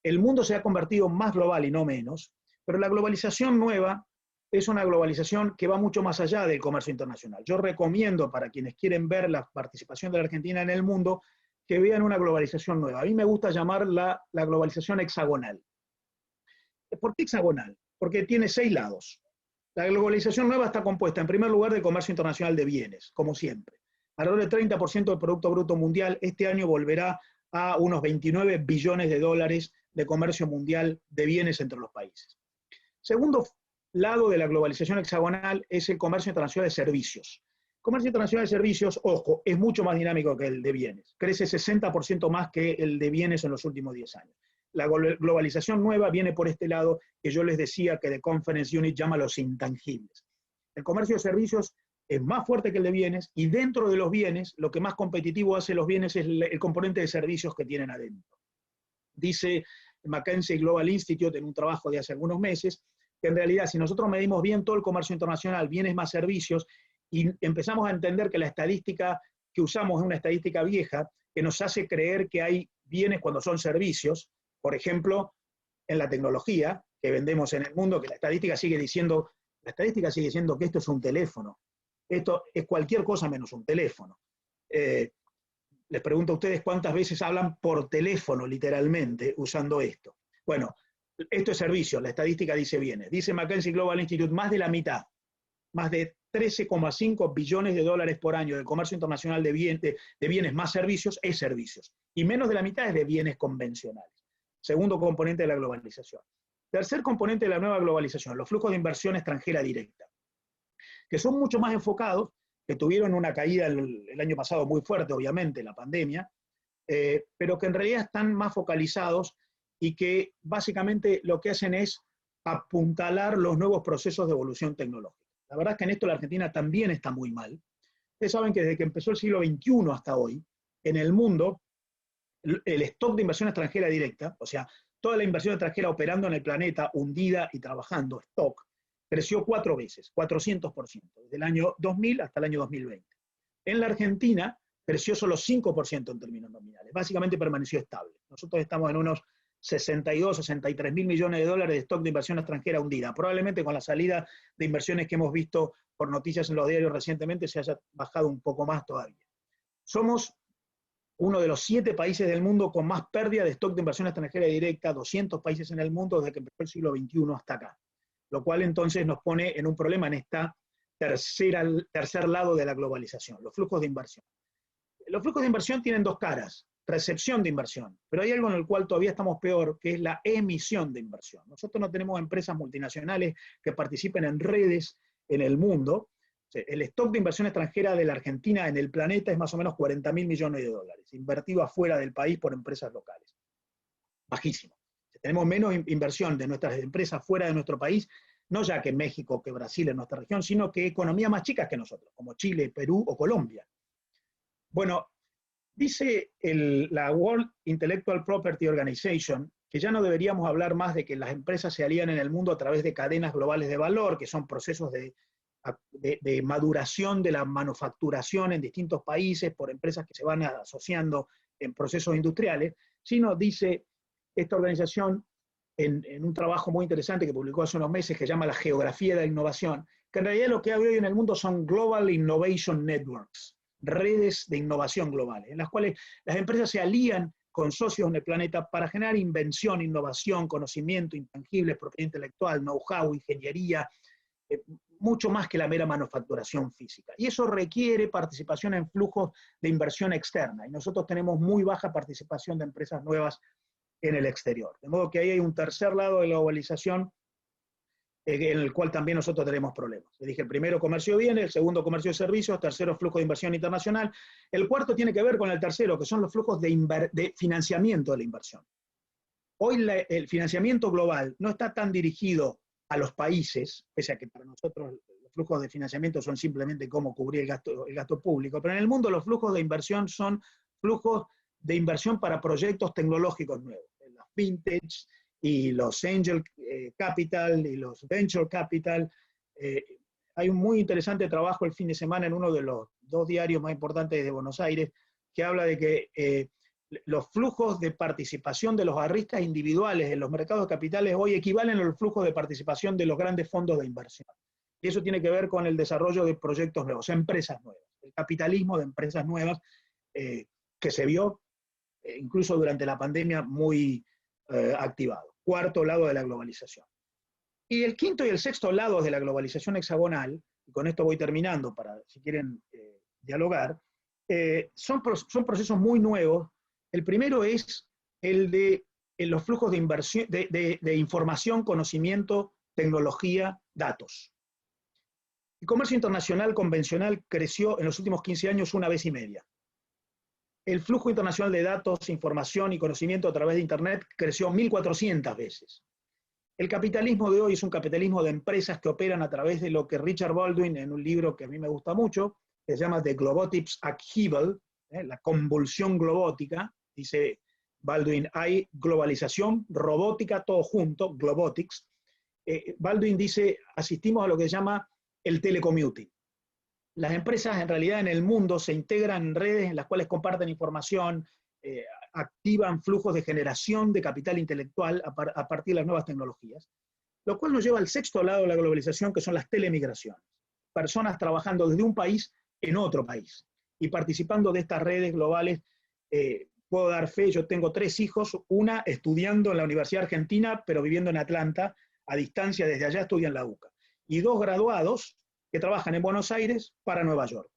El mundo se ha convertido más global y no menos, pero la globalización nueva es una globalización que va mucho más allá del comercio internacional. Yo recomiendo para quienes quieren ver la participación de la Argentina en el mundo que vean una globalización nueva. A mí me gusta llamarla la globalización hexagonal. ¿Por qué hexagonal? Porque tiene 6 lados. La globalización nueva está compuesta, en primer lugar, de comercio internacional de bienes, como siempre. Alrededor del 30% del Producto Bruto Mundial este año volverá a unos 29 billones de dólares de comercio mundial de bienes entre los países. Segundo lado de la globalización hexagonal es el comercio internacional de servicios. El comercio internacional de servicios, ojo, es mucho más dinámico que el de bienes. Crece 60% más que el de bienes en los últimos 10 años. La globalización nueva viene por este lado que yo les decía que The Conference Unit llama los intangibles. El comercio de servicios es más fuerte que el de bienes y dentro de los bienes lo que más competitivo hace los bienes es el componente de servicios que tienen adentro. Dice McKinsey Global Institute en un trabajo de hace algunos meses que en realidad si nosotros medimos bien todo el comercio internacional, bienes más servicios, y empezamos a entender que la estadística que usamos es una estadística vieja que nos hace creer que hay bienes cuando son servicios. Por ejemplo, en la tecnología que vendemos en el mundo, que la estadística sigue diciendo que esto es un teléfono. Esto es cualquier cosa menos un teléfono. Les pregunto a ustedes cuántas veces hablan por teléfono, literalmente, usando esto. Bueno, esto es servicio, la estadística dice bienes. Dice McKinsey Global Institute, más de la mitad, más de 13,5 billones de dólares por año del comercio internacional de bienes más servicios es servicios. Y menos de la mitad es de bienes convencionales. Segundo componente de la globalización. Tercer componente de la nueva globalización, los flujos de inversión extranjera directa, que son mucho más enfocados, que tuvieron una caída el año pasado muy fuerte, obviamente, la pandemia, pero que en realidad están más focalizados y que básicamente lo que hacen es apuntalar los nuevos procesos de evolución tecnológica. La verdad es que en esto la Argentina también está muy mal. Ustedes saben que desde que empezó el siglo XXI hasta hoy, en el mundo, el stock de inversión extranjera directa, o sea, toda la inversión extranjera operando en el planeta, hundida y trabajando, stock, creció 4 veces, 400%, desde el año 2000 hasta el año 2020. En la Argentina creció solo 5% en términos nominales, básicamente permaneció estable. Nosotros estamos en unos 62, 63 mil millones de dólares de stock de inversión extranjera hundida. Probablemente con la salida de inversiones que hemos visto por noticias en los diarios recientemente se haya bajado un poco más todavía. Somos uno de los 7 países del mundo con más pérdida de stock de inversión extranjera directa, 200 países en el mundo desde que empezó el siglo XXI hasta acá. Lo cual entonces nos pone en un problema en esta tercer lado de la globalización, los flujos de inversión. Los flujos de inversión tienen 2 caras, recepción de inversión, pero hay algo en el cual todavía estamos peor, que es la emisión de inversión. Nosotros no tenemos empresas multinacionales que participen en redes en el mundo. El stock de inversión extranjera de la Argentina en el planeta es más o menos 40 mil millones de dólares, invertido afuera del país por empresas locales. Bajísimo. Tenemos menos inversión de nuestras empresas fuera de nuestro país, no ya que México, que Brasil en nuestra región, sino que economías más chicas que nosotros, como Chile, Perú o Colombia. Bueno, dice la World Intellectual Property Organization que ya no deberíamos hablar más de que las empresas se alían en el mundo a través de cadenas globales de valor, que son procesos de maduración de la manufacturación en distintos países por empresas que se van asociando en procesos industriales, sino, dice esta organización, en un trabajo muy interesante que publicó hace unos meses que llama La Geografía de la Innovación, que en realidad lo que hay hoy en el mundo son Global Innovation Networks, redes de innovación globales, en las cuales las empresas se alían con socios en el planeta para generar invención, innovación, conocimiento, intangibles, propiedad intelectual, know-how, ingeniería, mucho más que la mera manufacturación física. Y eso requiere participación en flujos de inversión externa, y nosotros tenemos muy baja participación de empresas nuevas en el exterior. De modo que ahí hay un tercer lado de la globalización en el cual también nosotros tenemos problemas. Le dije, el primero, comercio de bienes, el segundo, comercio de servicios, tercero, flujo de inversión internacional. El cuarto tiene que ver con el tercero, que son los flujos de financiamiento de la inversión. Hoy el financiamiento global no está tan dirigido a los países, pese a que para nosotros los flujos de financiamiento son simplemente cómo cubrir el gasto público, pero en el mundo los flujos de inversión son flujos de inversión para proyectos tecnológicos nuevos. Los vintage y los angel capital y los venture capital. Hay un muy interesante trabajo el fin de semana en uno de los 2 diarios más importantes de Buenos Aires, que habla de que los flujos de participación de los ahorristas individuales en los mercados de capitales hoy equivalen a los flujos de participación de los grandes fondos de inversión. Y eso tiene que ver con el desarrollo de proyectos nuevos, empresas nuevas, el capitalismo de empresas nuevas que se vio incluso durante la pandemia muy activado. Cuarto lado de la globalización. Y el quinto y el sexto lado de la globalización hexagonal, y con esto voy terminando para, si quieren, dialogar, son procesos muy nuevos. El primero es el de los flujos de inversión, de información, conocimiento, tecnología, datos. El comercio internacional convencional creció en los últimos 15 años 1,5 veces. El flujo internacional de datos, información y conocimiento a través de Internet creció 1.400 veces. El capitalismo de hoy es un capitalismo de empresas que operan a través de lo que Richard Baldwin, en un libro que a mí me gusta mucho, que se llama The Globotics Upheaval, la convulsión globótica, dice Baldwin, hay globalización, robótica, todo junto, globotics. Baldwin dice, asistimos a lo que se llama el telecommuting. Las empresas en realidad en el mundo se integran en redes en las cuales comparten información, activan flujos de generación de capital intelectual a partir de las nuevas tecnologías, lo cual nos lleva al sexto lado de la globalización, que son las telemigraciones. Personas trabajando desde un país en otro país y participando de estas redes globales. Puedo dar fe, yo tengo 3 hijos, una estudiando en la Universidad Argentina, pero viviendo en Atlanta, a distancia desde allá estudia en la UCA, y 2 graduados que trabajan en Buenos Aires para Nueva York,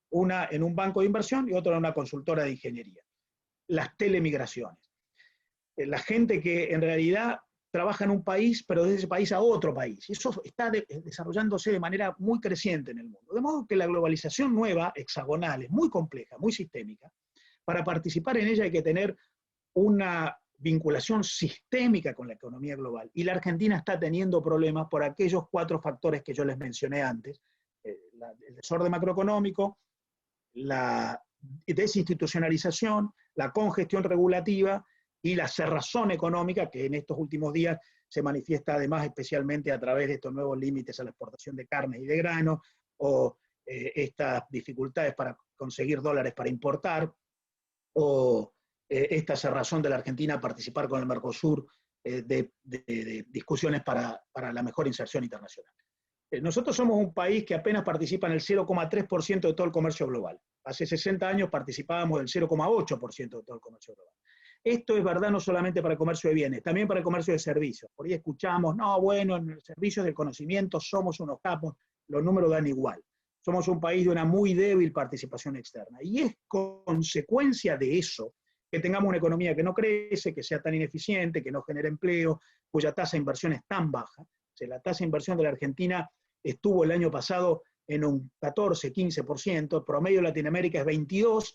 una en un banco de inversión y otra en una consultora de ingeniería. Las telemigraciones. La gente que en realidad trabaja en un país, pero desde ese país a otro país. Y eso está desarrollándose de manera muy creciente en el mundo. De modo que la globalización nueva, hexagonal, es muy compleja, muy sistémica. Para participar en ella hay que tener una vinculación sistémica con la economía global. Y la Argentina está teniendo problemas por aquellos 4 factores que yo les mencioné antes. El desorden macroeconómico, la desinstitucionalización, la congestión regulativa y la cerrazón económica, que en estos últimos días se manifiesta además especialmente a través de estos nuevos límites a la exportación de carnes y de granos, o estas dificultades para conseguir dólares para importar, o esta cerrazón de la Argentina a participar con el Mercosur de discusiones para la mejor inserción internacional. Nosotros somos un país que apenas participa en el 0,3% de todo el comercio global. Hace 60 años participábamos del 0,8% de todo el comercio global. Esto es verdad no solamente para el comercio de bienes, también para el comercio de servicios. Por ahí escuchamos, no, bueno, en el servicio del conocimiento somos unos capos, los números dan igual. Somos un país de una muy débil participación externa. Y es consecuencia de eso que tengamos una economía que no crece, que sea tan ineficiente, que no genere empleo, cuya tasa de inversión es tan baja. O sea, la tasa de inversión de la Argentina estuvo el año pasado en un 14-15%, el promedio de Latinoamérica es 22%,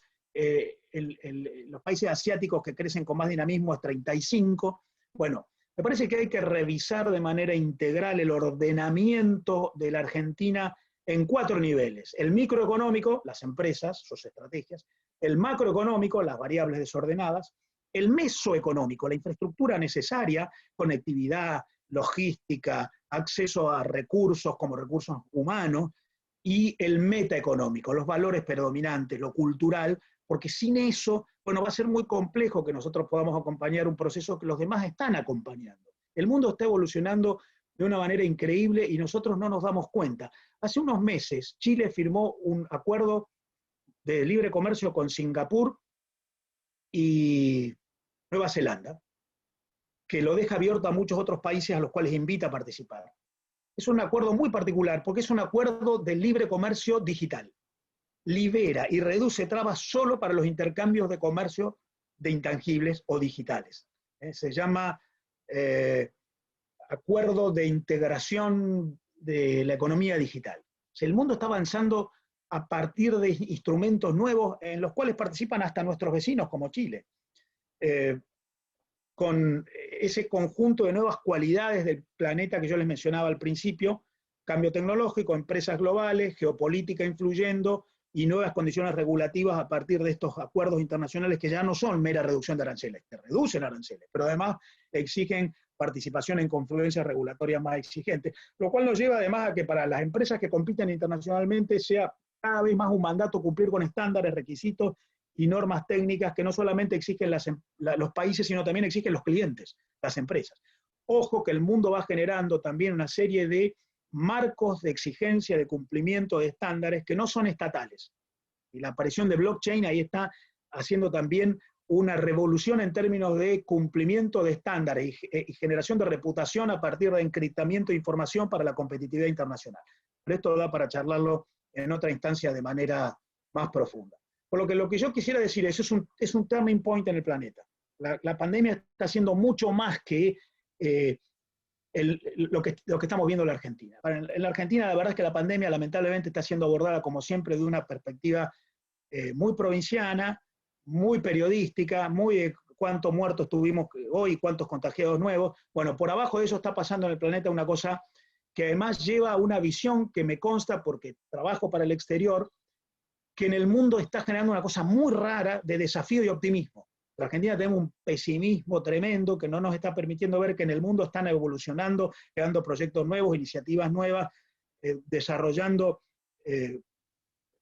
los países asiáticos que crecen con más dinamismo es 35%. Bueno, me parece que hay que revisar de manera integral el ordenamiento de la Argentina en 4 niveles. El microeconómico, las empresas, sus estrategias; el macroeconómico, las variables desordenadas; el mesoeconómico, la infraestructura necesaria, conectividad, logística, acceso a recursos como recursos humanos; y el metaeconómico, los valores predominantes, lo cultural, porque sin eso, bueno, va a ser muy complejo que nosotros podamos acompañar un proceso que los demás están acompañando. El mundo está evolucionando de una manera increíble y nosotros no nos damos cuenta. Hace unos meses, Chile firmó un acuerdo de libre comercio con Singapur y Nueva Zelanda, que lo deja abierto a muchos otros países a los cuales invita a participar. Es un acuerdo muy particular porque es un acuerdo de libre comercio digital. Libera y reduce trabas solo para los intercambios de comercio de intangibles o digitales. Se llama acuerdo de integración de la economía digital. O sea, el mundo está avanzando a partir de instrumentos nuevos en los cuales participan hasta nuestros vecinos como Chile. Con ese conjunto de nuevas cualidades del planeta que yo les mencionaba al principio, cambio tecnológico, empresas globales, geopolítica influyendo y nuevas condiciones regulativas a partir de estos acuerdos internacionales que ya no son mera reducción de aranceles, que reducen aranceles, pero además exigen participación en confluencias regulatorias más exigentes, lo cual nos lleva además a que para las empresas que compiten internacionalmente sea cada vez más un mandato cumplir con estándares, requisitos y normas técnicas que no solamente exigen los países, sino también exigen los clientes, las empresas. Ojo que el mundo va generando también una serie de marcos de exigencia, de cumplimiento de estándares que no son estatales. Y la aparición de blockchain ahí está haciendo también una revolución en términos de cumplimiento de estándares y generación de reputación a partir de encriptamiento de información para la competitividad internacional. Pero esto da para charlarlo en otra instancia de manera más profunda. Por lo que yo quisiera decir es un turning point en el planeta. La pandemia está haciendo mucho más que lo que estamos viendo en la Argentina. En la Argentina la verdad es que la pandemia lamentablemente está siendo abordada como siempre de una perspectiva muy provinciana, muy periodística, muy de cuántos muertos tuvimos hoy, cuántos contagiados nuevos. Bueno, por abajo de eso está pasando en el planeta una cosa que además lleva a una visión que me consta porque trabajo para el exterior, que en el mundo está generando una cosa muy rara de desafío y optimismo. En Argentina tenemos un pesimismo tremendo que no nos está permitiendo ver que en el mundo están evolucionando, creando proyectos nuevos, iniciativas nuevas, desarrollando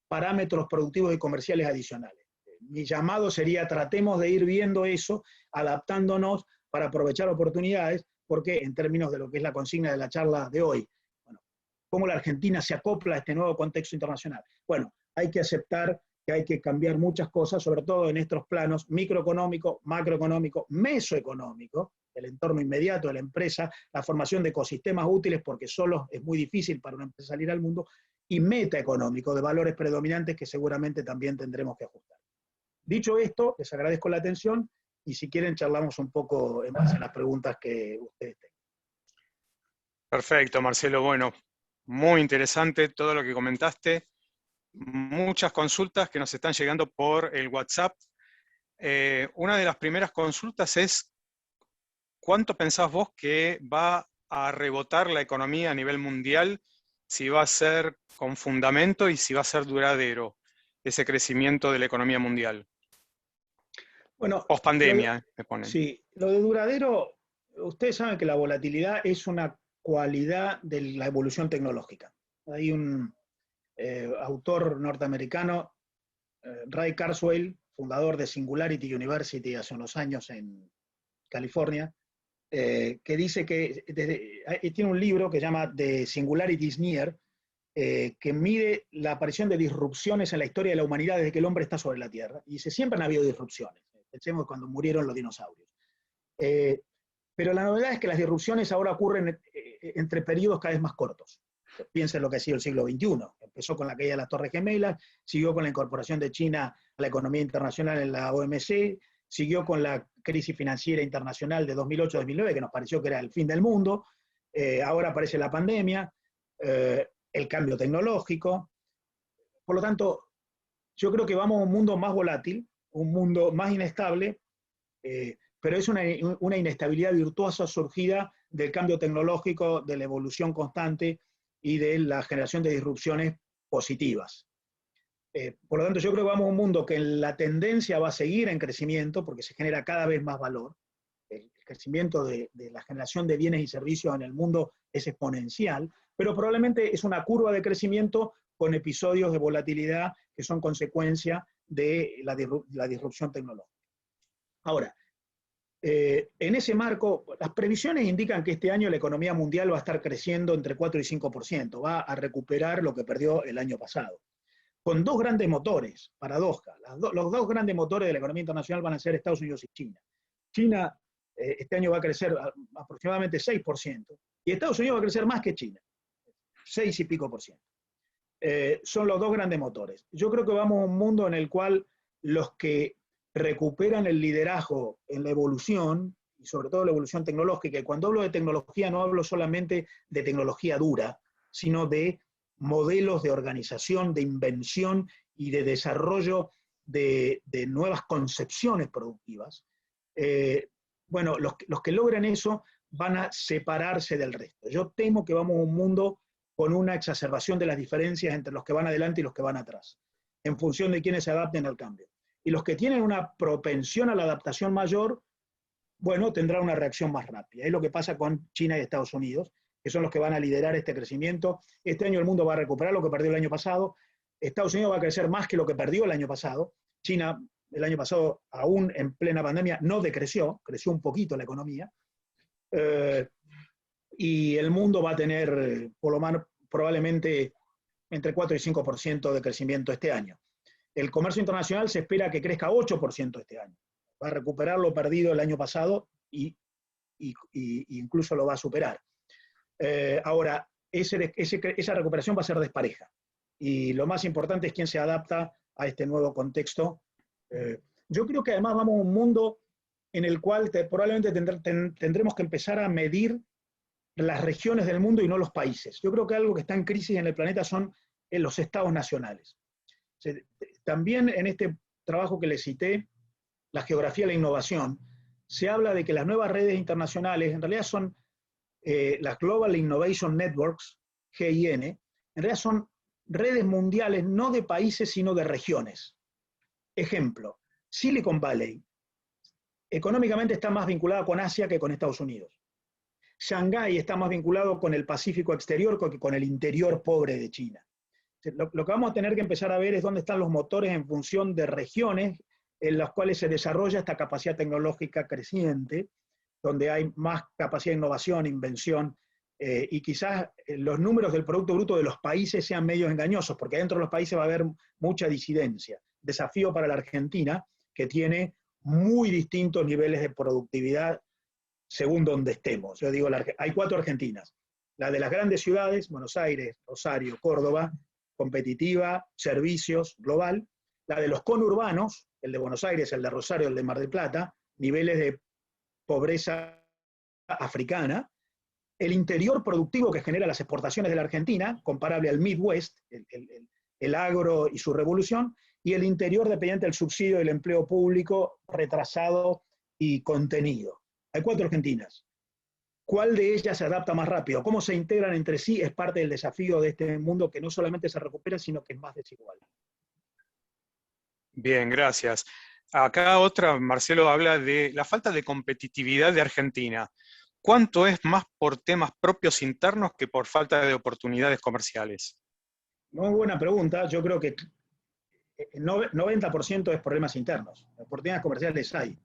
parámetros productivos y comerciales adicionales. Mi llamado sería tratemos de ir viendo eso, adaptándonos para aprovechar oportunidades, porque en términos de lo que es la consigna de la charla de hoy, bueno, ¿cómo la Argentina se acopla a este nuevo contexto internacional? Bueno, hay que aceptar que hay que cambiar muchas cosas, sobre todo en estos planos microeconómico, macroeconómico, mesoeconómico, el entorno inmediato de la empresa, la formación de ecosistemas útiles, porque solo es muy difícil para una empresa salir al mundo, y metaeconómico, de valores predominantes que seguramente también tendremos que ajustar. Dicho esto, les agradezco la atención y si quieren charlamos un poco en base a las preguntas que ustedes tengan. Perfecto, Marcelo. Bueno, muy interesante todo lo que comentaste. Muchas consultas que nos están llegando por el WhatsApp. Una de las primeras consultas es, ¿cuánto pensás vos que va a rebotar la economía a nivel mundial? Si va a ser con fundamento y si va a ser duradero ese crecimiento de la economía mundial. Bueno, post-pandemia, me ponen. Sí, lo de duradero, ustedes saben que la volatilidad es una cualidad de la evolución tecnológica. Hay un autor norteamericano, Ray Kurzweil, fundador de Singularity University hace unos años en California, que dice que tiene un libro que se llama The Singularity is Near, que mide la aparición de disrupciones en la historia de la humanidad desde que el hombre está sobre la Tierra. Y dice, siempre han habido disrupciones. Pensemos cuando murieron los dinosaurios. Pero la novedad es que las disrupciones ahora ocurren entre periodos cada vez más cortos. Piensen lo que ha sido el siglo XXI. Empezó con la caída de las Torres Gemelas, siguió con la incorporación de China a la economía internacional en la OMC, siguió con la crisis financiera internacional de 2008-2009, que nos pareció que era el fin del mundo. Ahora aparece la pandemia, el cambio tecnológico. Por lo tanto, yo creo que vamos a un mundo más volátil, un mundo más inestable, pero es una inestabilidad virtuosa surgida del cambio tecnológico, de la evolución constante y de la generación de disrupciones positivas. Por lo tanto, yo creo que vamos a un mundo que la tendencia va a seguir en crecimiento porque se genera cada vez más valor. El crecimiento de la generación de bienes y servicios en el mundo es exponencial, pero probablemente es una curva de crecimiento con episodios de volatilidad que son consecuencia de la disrupción tecnológica. Ahora, en ese marco, las previsiones indican que este año la economía mundial va a estar creciendo entre 4 y 5%, va a recuperar lo que perdió el año pasado, con dos grandes motores, paradoja. Los dos grandes motores de la economía internacional van a ser Estados Unidos y China. China este año va a crecer aproximadamente 6%, y Estados Unidos va a crecer más que China, 6 y pico %. Son los dos grandes motores. Yo creo que vamos a un mundo en el cual los que recuperan el liderazgo en la evolución, y sobre todo la evolución tecnológica. Y cuando hablo de tecnología no hablo solamente de tecnología dura, sino de modelos de organización, de invención y de desarrollo de nuevas concepciones productivas. Bueno, los que logran eso van a separarse del resto. Yo temo que vamos a un mundo con una exacerbación de las diferencias entre los que van adelante y los que van atrás, en función de quienes se adapten al cambio. Y los que tienen una propensión a la adaptación mayor, bueno, tendrán una reacción más rápida. Es lo que pasa con China y Estados Unidos, que son los que van a liderar este crecimiento. Este año el mundo va a recuperar lo que perdió el año pasado. Estados Unidos va a crecer más que lo que perdió el año pasado. China, el año pasado, aún en plena pandemia, no decreció, creció un poquito la economía. Y el mundo va a tener, por lo menos, probablemente entre 4 y 5% de crecimiento este año. El comercio internacional se espera que crezca 8% este año. Va a recuperar lo perdido el año pasado y incluso lo va a superar. Ahora, esa recuperación va a ser despareja. Y lo más importante es quién se adapta a este nuevo contexto. Yo creo que además vamos a un mundo en el cual probablemente tendremos que empezar a medir las regiones del mundo y no los países. Yo creo que algo que está en crisis en el planeta son los estados nacionales. También en este trabajo que les cité, la geografía y la innovación, se habla de que las nuevas redes internacionales en realidad son las Global Innovation Networks, GIN, en realidad son redes mundiales no de países sino de regiones. Ejemplo, Silicon Valley económicamente está más vinculada con Asia que con Estados Unidos. Shanghái está más vinculado con el Pacífico exterior que con el interior pobre de China. Lo que vamos a tener que empezar a ver es dónde están los motores en función de regiones en las cuales se desarrolla esta capacidad tecnológica creciente, donde hay más capacidad de innovación, invención, y quizás los números del Producto Bruto de los países sean medios engañosos, porque dentro de los países va a haber mucha disidencia. Desafío para la Argentina, que tiene muy distintos niveles de productividad según donde estemos. Yo digo, hay 4 Argentinas. La de las grandes ciudades, Buenos Aires, Rosario, Córdoba, competitiva, servicios, global. La de los conurbanos, el de Buenos Aires, el de Rosario, el de Mar del Plata, niveles de pobreza africana. El interior productivo que genera las exportaciones de la Argentina, comparable al Midwest, el agro y su revolución, y el interior dependiente del subsidio del empleo público retrasado y contenido. Hay 4 Argentinas. ¿Cuál de ellas se adapta más rápido? ¿Cómo se integran entre sí? Es parte del desafío de este mundo que no solamente se recupera, sino que es más desigual. Bien, gracias. Acá Marcelo habla de la falta de competitividad de Argentina. ¿Cuánto es más por temas propios internos que por falta de oportunidades comerciales? Muy buena pregunta. Yo creo que el 90% es problemas internos. Oportunidades comerciales hay.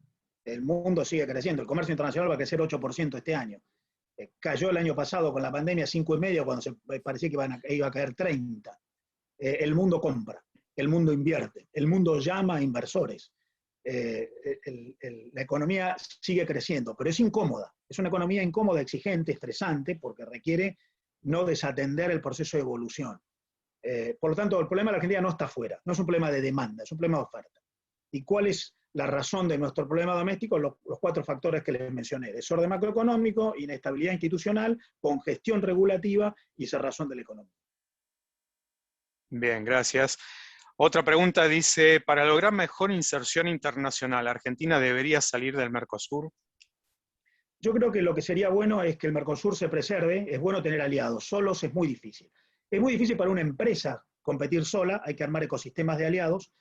El mundo sigue creciendo. El comercio internacional va a crecer 8% este año. Cayó el año pasado con la pandemia 5,5% cuando parecía que iba a caer 30%. El mundo compra, el mundo invierte, el mundo llama a inversores. La economía sigue creciendo, pero es incómoda. Es una economía incómoda, exigente, estresante, porque requiere no desatender el proceso de evolución. Por lo tanto, el problema de la Argentina no está afuera, no es un problema de demanda, es un problema de oferta. ¿Y cuál es la razón de nuestro problema doméstico? Los 4 factores que les mencioné: desorden macroeconómico, inestabilidad institucional, congestión regulativa y cerrazón de la economía. Bien, gracias. Otra pregunta dice, para lograr mejor inserción internacional, ¿Argentina debería salir del Mercosur? Yo creo que lo que sería bueno es que el Mercosur se preserve. Es bueno tener aliados, solos es muy difícil. Es muy difícil para una empresa competir sola, hay que armar ecosistemas de aliados.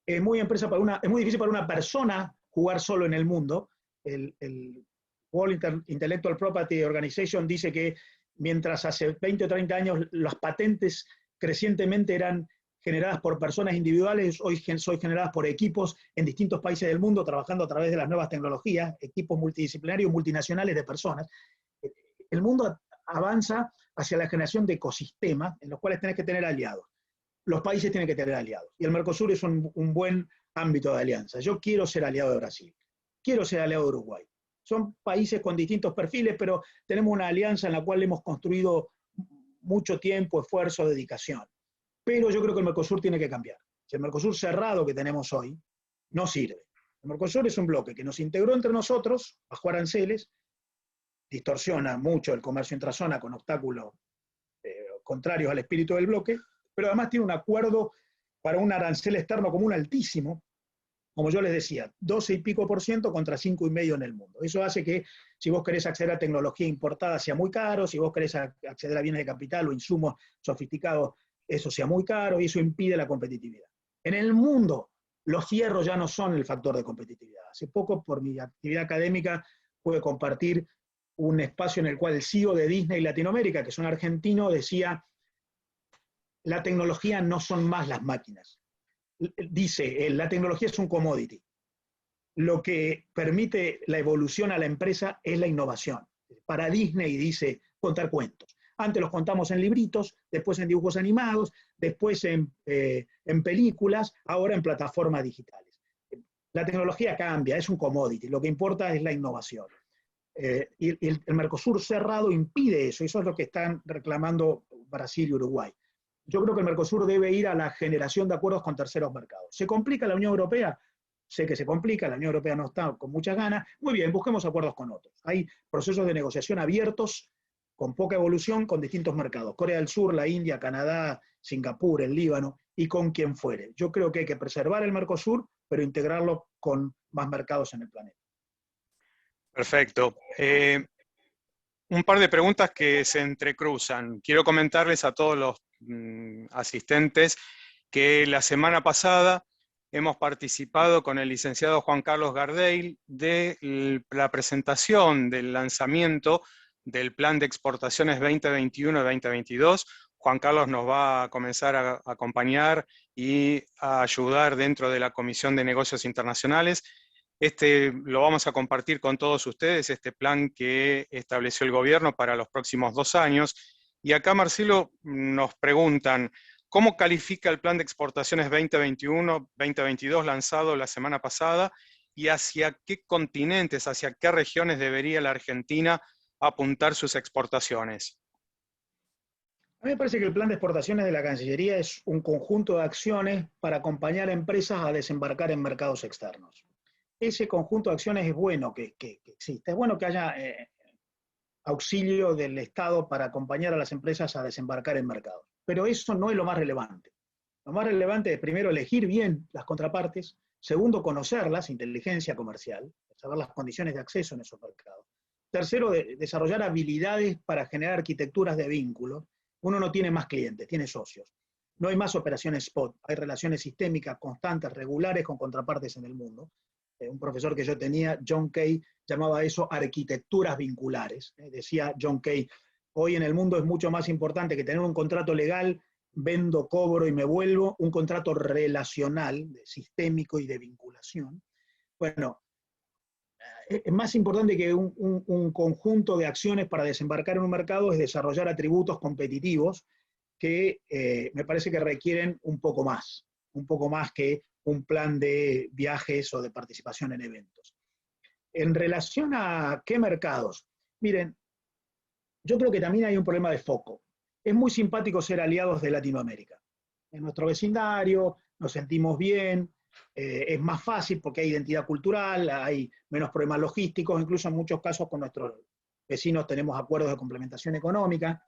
Es muy difícil para una persona jugar solo en el mundo. El World Intellectual Property Organization dice que mientras hace 20 o 30 años las patentes crecientemente eran generadas por personas individuales, hoy son generadas por equipos en distintos países del mundo trabajando a través de las nuevas tecnologías, equipos multidisciplinarios, multinacionales de personas. El mundo avanza hacia la generación de ecosistemas en los cuales tenés que tener aliados. Los países tienen que tener aliados. Y el Mercosur es un buen ámbito de alianza. Yo quiero ser aliado de Brasil. Quiero ser aliado de Uruguay. Son países con distintos perfiles, pero tenemos una alianza en la cual hemos construido mucho tiempo, esfuerzo, dedicación. Pero yo creo que el Mercosur tiene que cambiar. El Mercosur cerrado que tenemos hoy no sirve. El Mercosur es un bloque que nos integró entre nosotros, bajo aranceles, distorsiona mucho el comercio intrazona con obstáculos contrarios al espíritu del bloque, pero además tiene un acuerdo para un arancel externo común altísimo, como yo les decía, 12 y pico % contra 5,5% en el mundo. Eso hace que si vos querés acceder a tecnología importada sea muy caro, si vos querés acceder a bienes de capital o insumos sofisticados, eso sea muy caro y eso impide la competitividad. En el mundo, los fierros ya no son el factor de competitividad. Hace poco, por mi actividad académica, pude compartir un espacio en el cual el CEO de Disney Latinoamérica, que es un argentino, decía, la tecnología no son más las máquinas. Dice, la tecnología es un commodity. Lo que permite la evolución a la empresa es la innovación. Para Disney dice contar cuentos. Antes los contamos en libritos, después en dibujos animados, después en películas, ahora en plataformas digitales. La tecnología cambia, es un commodity, lo que importa es la innovación. Y el Mercosur cerrado impide eso, eso es lo que están reclamando Brasil y Uruguay. Yo creo que el Mercosur debe ir a la generación de acuerdos con terceros mercados. ¿Se complica la Unión Europea? Sé que se complica, la Unión Europea no está con muchas ganas. Muy bien, busquemos acuerdos con otros. Hay procesos de negociación abiertos, con poca evolución, con distintos mercados. Corea del Sur, la India, Canadá, Singapur, el Líbano, y con quien fuere. Yo creo que hay que preservar el Mercosur, pero integrarlo con más mercados en el planeta. Perfecto. Un par de preguntas que se entrecruzan. Quiero comentarles a todos los asistentes que la semana pasada hemos participado con el licenciado Juan Carlos Gardel de la presentación del lanzamiento del Plan de Exportaciones 2021-2022. Juan Carlos nos va a comenzar a acompañar y a ayudar dentro de la Comisión de Negocios Internacionales. Lo vamos a compartir con todos ustedes, este plan que estableció el gobierno para los próximos 2 años. Y acá, Marcelo, nos preguntan, ¿cómo califica el plan de exportaciones 2021-2022 lanzado la semana pasada? ¿Y hacia qué continentes, hacia qué regiones debería la Argentina apuntar sus exportaciones? A mí me parece que el plan de exportaciones de la Cancillería es un conjunto de acciones para acompañar a empresas a desembarcar en mercados externos. Ese conjunto de acciones es bueno que exista. Es bueno que haya auxilio del Estado para acompañar a las empresas a desembarcar en mercados. Pero eso no es lo más relevante. Lo más relevante es, primero, elegir bien las contrapartes. Segundo, conocerlas, inteligencia comercial, saber las condiciones de acceso en esos mercados. Tercero, desarrollar habilidades para generar arquitecturas de vínculos. Uno no tiene más clientes, tiene socios. No hay más operaciones spot, hay relaciones sistémicas constantes, regulares con contrapartes en el mundo. Un profesor que yo tenía, John Kay, llamaba eso arquitecturas vinculares. Decía John Kay, hoy en el mundo es mucho más importante que tener un contrato legal, vendo, cobro y me vuelvo, un contrato relacional, sistémico y de vinculación. Bueno, es más importante que un conjunto de acciones para desembarcar en un mercado es desarrollar atributos competitivos que me parece que requieren un poco más que un plan de viajes o de participación en eventos. En relación a qué mercados, miren, yo creo que también hay un problema de foco. Es muy simpático ser aliados de Latinoamérica. En nuestro vecindario nos sentimos bien, es más fácil porque hay identidad cultural, hay menos problemas logísticos, incluso en muchos casos con nuestros vecinos tenemos acuerdos de complementación económica,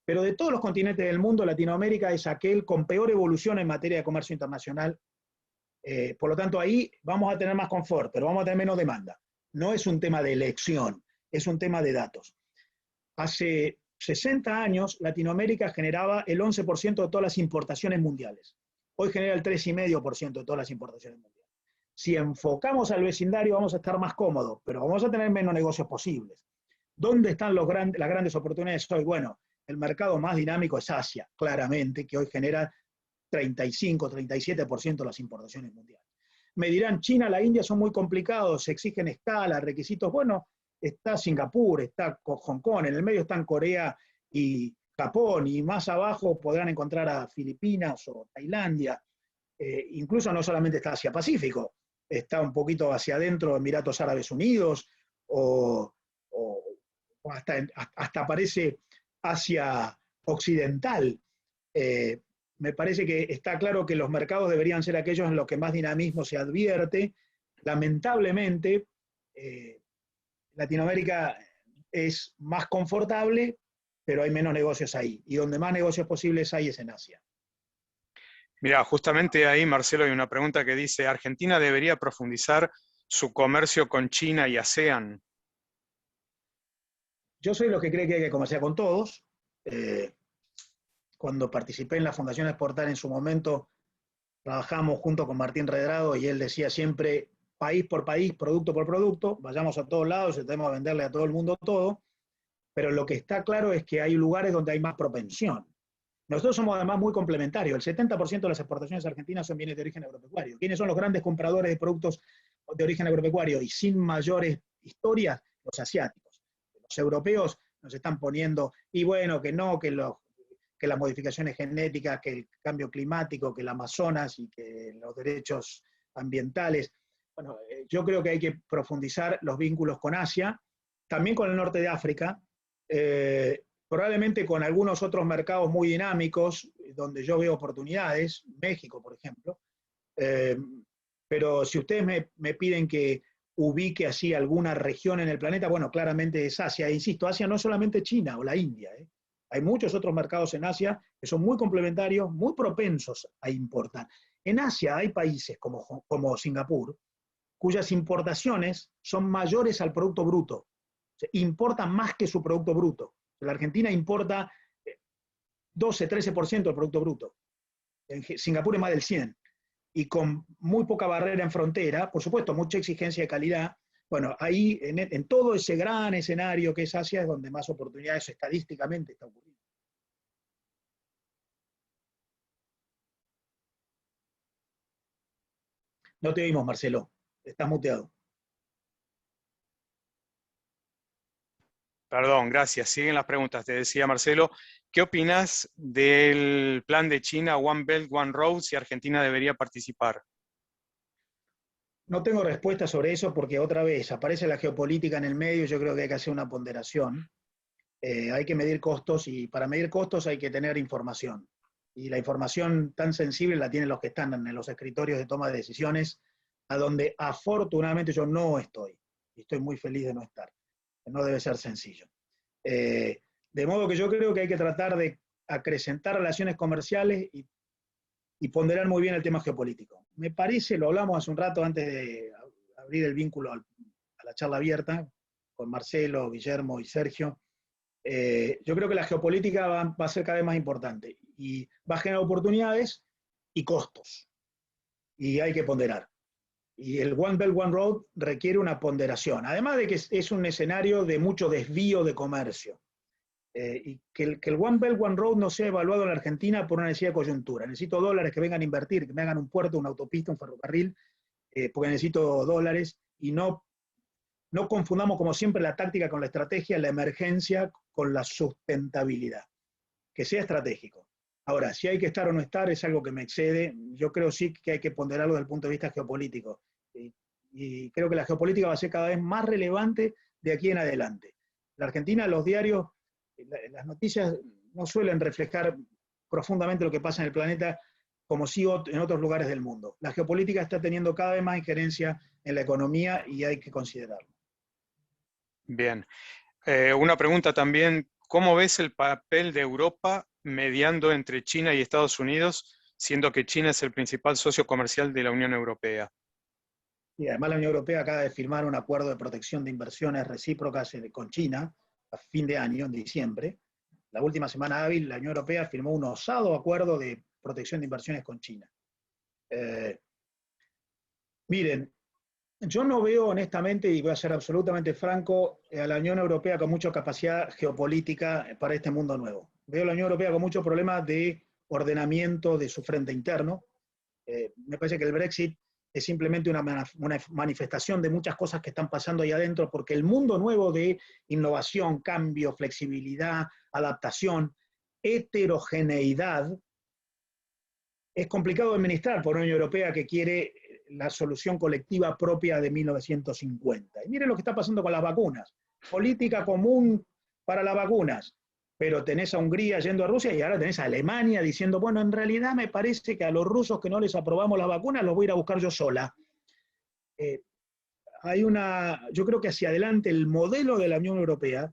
pero de todos los continentes del mundo, Latinoamérica es aquel con peor evolución en materia de comercio internacional. Por lo tanto, ahí vamos a tener más confort, pero vamos a tener menos demanda. No es un tema de elección, es un tema de datos. Hace 60 años, Latinoamérica generaba el 11% de todas las importaciones mundiales. Hoy genera el 3,5% de todas las importaciones mundiales. Si enfocamos al vecindario, vamos a estar más cómodos, pero vamos a tener menos negocios posibles. ¿Dónde están las grandes oportunidades hoy? Bueno, el mercado más dinámico es Asia, claramente, que hoy genera 35-37% de las importaciones mundiales. Me dirán, China, la India son muy complicados, se exigen escala, requisitos. Bueno, está Singapur, está Hong Kong, en el medio están Corea y Japón, y más abajo podrán encontrar a Filipinas o Tailandia. Incluso no solamente está Asia-Pacífico, está un poquito hacia adentro Emiratos Árabes Unidos, o hasta aparece Asia Occidental. Me parece que está claro que los mercados deberían ser aquellos en los que más dinamismo se advierte, lamentablemente, Latinoamérica es más confortable, pero hay menos negocios ahí. Y donde más negocios posibles hay es en Asia. Mira, justamente ahí, Marcelo, hay una pregunta que dice, ¿Argentina debería profundizar su comercio con China y ASEAN? Yo soy los que cree que hay que comerciar con todos. Cuando participé en la Fundación Exportar en su momento, trabajamos junto con Martín Redrado y él decía siempre, país por país, producto por producto, vayamos a todos lados, tenemos que venderle a todo el mundo todo, pero lo que está claro es que hay lugares donde hay más propensión. Nosotros somos además muy complementarios, el 70% de las exportaciones argentinas son bienes de origen agropecuario. ¿Quiénes son los grandes compradores de productos de origen agropecuario? Y sin mayores historias, los asiáticos. Los europeos nos están poniendo, y bueno, que no, que las modificaciones genéticas, que el cambio climático, que el Amazonas y que los derechos ambientales. Bueno, yo creo que hay que profundizar los vínculos con Asia, también con el norte de África, probablemente con algunos otros mercados muy dinámicos, donde yo veo oportunidades, México, por ejemplo, pero si ustedes me piden que ubique así alguna región en el planeta, bueno, claramente es Asia, e insisto, Asia no es solamente China o la India, hay muchos otros mercados en Asia que son muy complementarios, muy propensos a importar. En Asia hay países como Singapur, cuyas importaciones son mayores al Producto Bruto, o sea, importan más que su Producto Bruto. La Argentina importa 12-13% del Producto Bruto. En Singapur es más del 100%. Y con muy poca barrera en frontera, por supuesto, mucha exigencia de calidad. Bueno, ahí, en todo ese gran escenario que es Asia, es donde más oportunidades estadísticamente está ocurriendo. No te oímos, Marcelo. Estás muteado. Perdón, gracias. Siguen las preguntas. Te decía, Marcelo, ¿qué opinás del plan de China One Belt, One Road, si Argentina debería participar? No tengo respuesta sobre eso porque otra vez aparece la geopolítica en el medio, yo creo que hay que hacer una ponderación. Hay que medir costos y para medir costos hay que tener información. Y la información tan sensible la tienen los que están en los escritorios de toma de decisiones, a donde afortunadamente yo no estoy. Y estoy muy feliz de no estar. No debe ser sencillo. De modo que yo creo que hay que tratar de acrecentar relaciones comerciales y ponderar muy bien el tema geopolítico. Me parece, lo hablamos hace un rato antes de abrir el vínculo a la charla abierta con Marcelo, Guillermo y Sergio. Yo creo que la geopolítica va a ser cada vez más importante y va a generar oportunidades y costos. Y hay que ponderar. Y el One Belt, One Road requiere una ponderación. Además de que es un escenario de mucho desvío de comercio. Y que el One Belt, One Road no sea evaluado en la Argentina por una necesidad de coyuntura. Necesito dólares que vengan a invertir, que me hagan un puerto, una autopista, un ferrocarril, porque necesito dólares y no confundamos como siempre la táctica con la estrategia, la emergencia con la sustentabilidad. Que sea estratégico. Ahora, si hay que estar o no estar es algo que me excede. Yo creo sí que hay que ponderarlo desde el punto de vista geopolítico. Y creo que la geopolítica va a ser cada vez más relevante de aquí en adelante. En la Argentina, los diarios, las noticias no suelen reflejar profundamente lo que pasa en el planeta como sí en otros lugares del mundo. La geopolítica está teniendo cada vez más injerencia en la economía y hay que considerarlo. Bien. Una pregunta también, ¿cómo ves el papel de Europa mediando entre China y Estados Unidos, siendo que China es el principal socio comercial de la Unión Europea? Y además la Unión Europea acaba de firmar un acuerdo de protección de inversiones recíprocas con China a fin de año, en diciembre. La última semana hábil, la Unión Europea firmó un osado acuerdo de protección de inversiones con China. Miren, yo no veo honestamente, y voy a ser absolutamente franco, a la Unión Europea con mucha capacidad geopolítica para este mundo nuevo. Veo a la Unión Europea con muchos problemas de ordenamiento de su frente interno. Me parece que el Brexit es simplemente una manifestación de muchas cosas que están pasando ahí adentro, porque el mundo nuevo de innovación, cambio, flexibilidad, adaptación, heterogeneidad, es complicado de administrar por una Unión Europea que quiere la solución colectiva propia de 1950. Y miren lo que está pasando con las vacunas. Política común para las vacunas. Pero tenés a Hungría yendo a Rusia y ahora tenés a Alemania diciendo, bueno, en realidad me parece que a los rusos que no les aprobamos las vacunas los voy a ir a buscar yo sola. yo creo que hacia adelante el modelo de la Unión Europea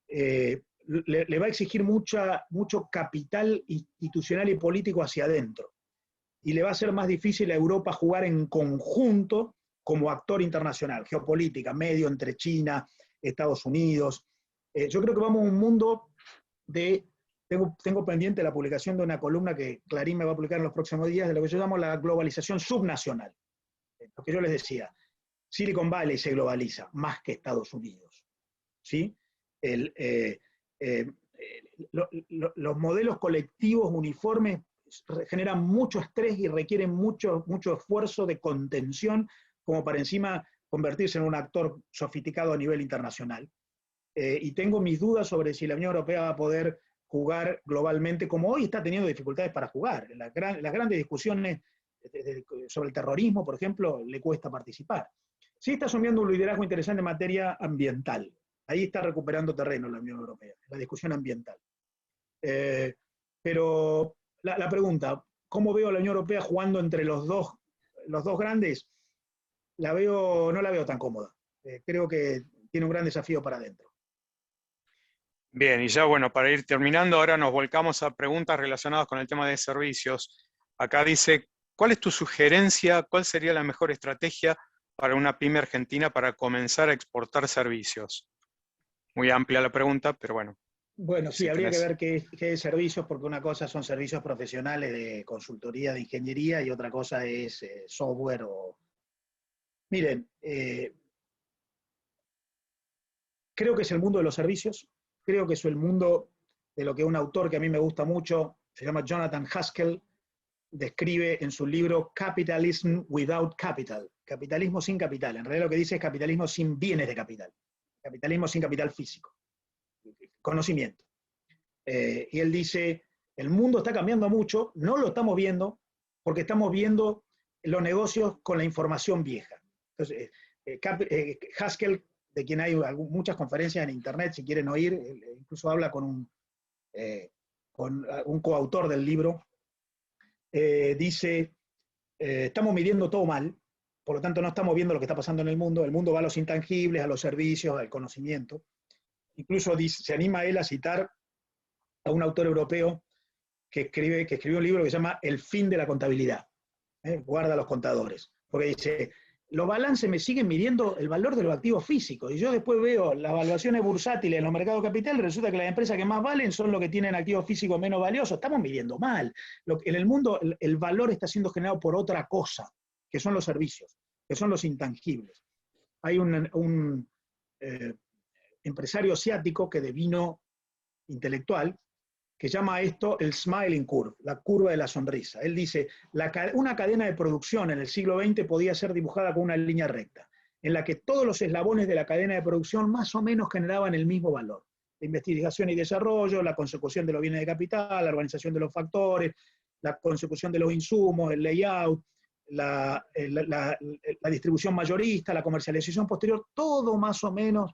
le va a exigir mucho capital institucional y político hacia adentro. Y le va a ser más difícil a Europa jugar en conjunto como actor internacional, geopolítica, medio entre China, Estados Unidos. Yo creo que vamos a un mundo de... Tengo pendiente la publicación de una columna que Clarín me va a publicar en los próximos días, de lo que yo llamo la globalización subnacional. Lo que yo les decía, Silicon Valley se globaliza más que Estados Unidos, ¿sí? Los modelos colectivos uniformes generan mucho estrés y requieren mucho esfuerzo de contención como para encima convertirse en un actor sofisticado a nivel internacional. Y tengo mis dudas sobre si la Unión Europea va a poder jugar globalmente, como hoy está teniendo dificultades para jugar. Las grandes discusiones sobre el terrorismo, por ejemplo, le cuesta participar. Sí está asumiendo un liderazgo interesante en materia ambiental. Ahí está recuperando terreno la Unión Europea, la discusión ambiental. Pero la pregunta, ¿cómo veo a la Unión Europea jugando entre los dos grandes? No la veo tan cómoda. Creo que tiene un gran desafío para adentro. Bien, y ya bueno, para ir terminando, ahora nos volcamos a preguntas relacionadas con el tema de servicios. Acá dice, ¿cuál es tu sugerencia? ¿Cuál sería la mejor estrategia para una pyme argentina para comenzar a exportar servicios? Muy amplia la pregunta, pero bueno. Bueno, sí, habría que ver qué es servicios, porque una cosa son servicios profesionales de consultoría, de ingeniería, y otra cosa es software o... Miren, creo que es el mundo de los servicios, creo que es el mundo de lo que un autor que a mí me gusta mucho, se llama Jonathan Haskell, describe en su libro Capitalism Without Capital, capitalismo sin capital. En realidad lo que dice es capitalismo sin bienes de capital, capitalismo sin capital físico, conocimiento. Y él dice, el mundo está cambiando mucho, no lo estamos viendo, porque estamos viendo los negocios con la información vieja. Entonces, Haskell, de quien hay muchas conferencias en internet, si quieren oír, incluso habla con un coautor del libro, dice, estamos midiendo todo mal, por lo tanto no estamos viendo lo que está pasando en el mundo va a los intangibles, a los servicios, al conocimiento. Incluso se anima él a citar a un autor europeo que escribió un libro que se llama El fin de la contabilidad, guarda a los contadores, porque dice, los balances me siguen midiendo el valor de los activos físicos, y yo después veo las evaluaciones bursátiles en los mercados de capital, resulta que las empresas que más valen son los que tienen activos físicos menos valiosos. Estamos midiendo mal. En el mundo el valor está siendo generado por otra cosa, que son los servicios, que son los intangibles. Hay un empresario asiático que de vino intelectual, que llama a esto el smiling curve, la curva de la sonrisa. Él dice, una cadena de producción en el siglo XX podía ser dibujada con una línea recta, en la que todos los eslabones de la cadena de producción más o menos generaban el mismo valor. La investigación y desarrollo, la consecución de los bienes de capital, la organización de los factores, la consecución de los insumos, el layout, la distribución mayorista, la comercialización posterior, todo más o menos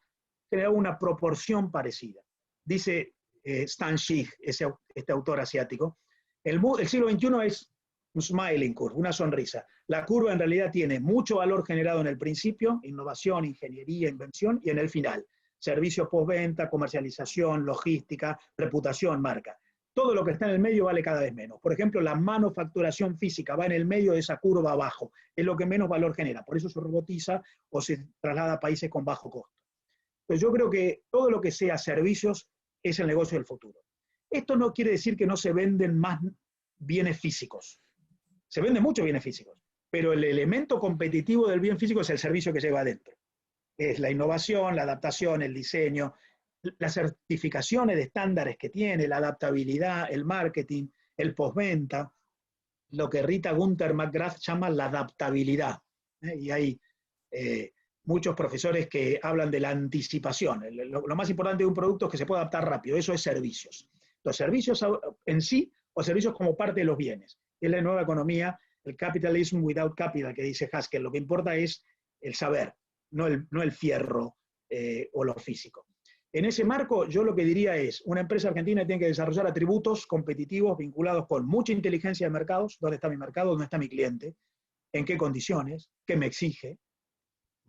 generaba una proporción parecida. Dice Stan Shih, este autor asiático, el siglo XXI es un smiling curve, una sonrisa. La curva en realidad tiene mucho valor generado en el principio, innovación, ingeniería, invención, y en el final, servicios postventa, comercialización, logística, reputación, marca. Todo lo que está en el medio vale cada vez menos. Por ejemplo, la manufacturación física va en el medio de esa curva abajo, es lo que menos valor genera, por eso se robotiza o se traslada a países con bajo costo. Entonces yo creo que todo lo que sea servicios es el negocio del futuro. Esto no quiere decir que no se venden más bienes físicos. Se venden muchos bienes físicos, pero el elemento competitivo del bien físico es el servicio que lleva adentro. Es la innovación, la adaptación, el diseño, las certificaciones de estándares que tiene, la adaptabilidad, el marketing, el postventa, lo que Rita Gunther McGrath llama la adaptabilidad. Y hay muchos profesores que hablan de la anticipación. Lo más importante de un producto es que se puede adaptar rápido, eso es servicios. Los servicios en sí o servicios como parte de los bienes. Es la nueva economía, el capitalism without capital, que dice Haskell. Lo que importa es el saber, no el fierro o lo físico. En ese marco, yo lo que diría es, una empresa argentina tiene que desarrollar atributos competitivos vinculados con mucha inteligencia de mercados. ¿Dónde está mi mercado? ¿Dónde está mi cliente? ¿En qué condiciones? ¿Qué me exige?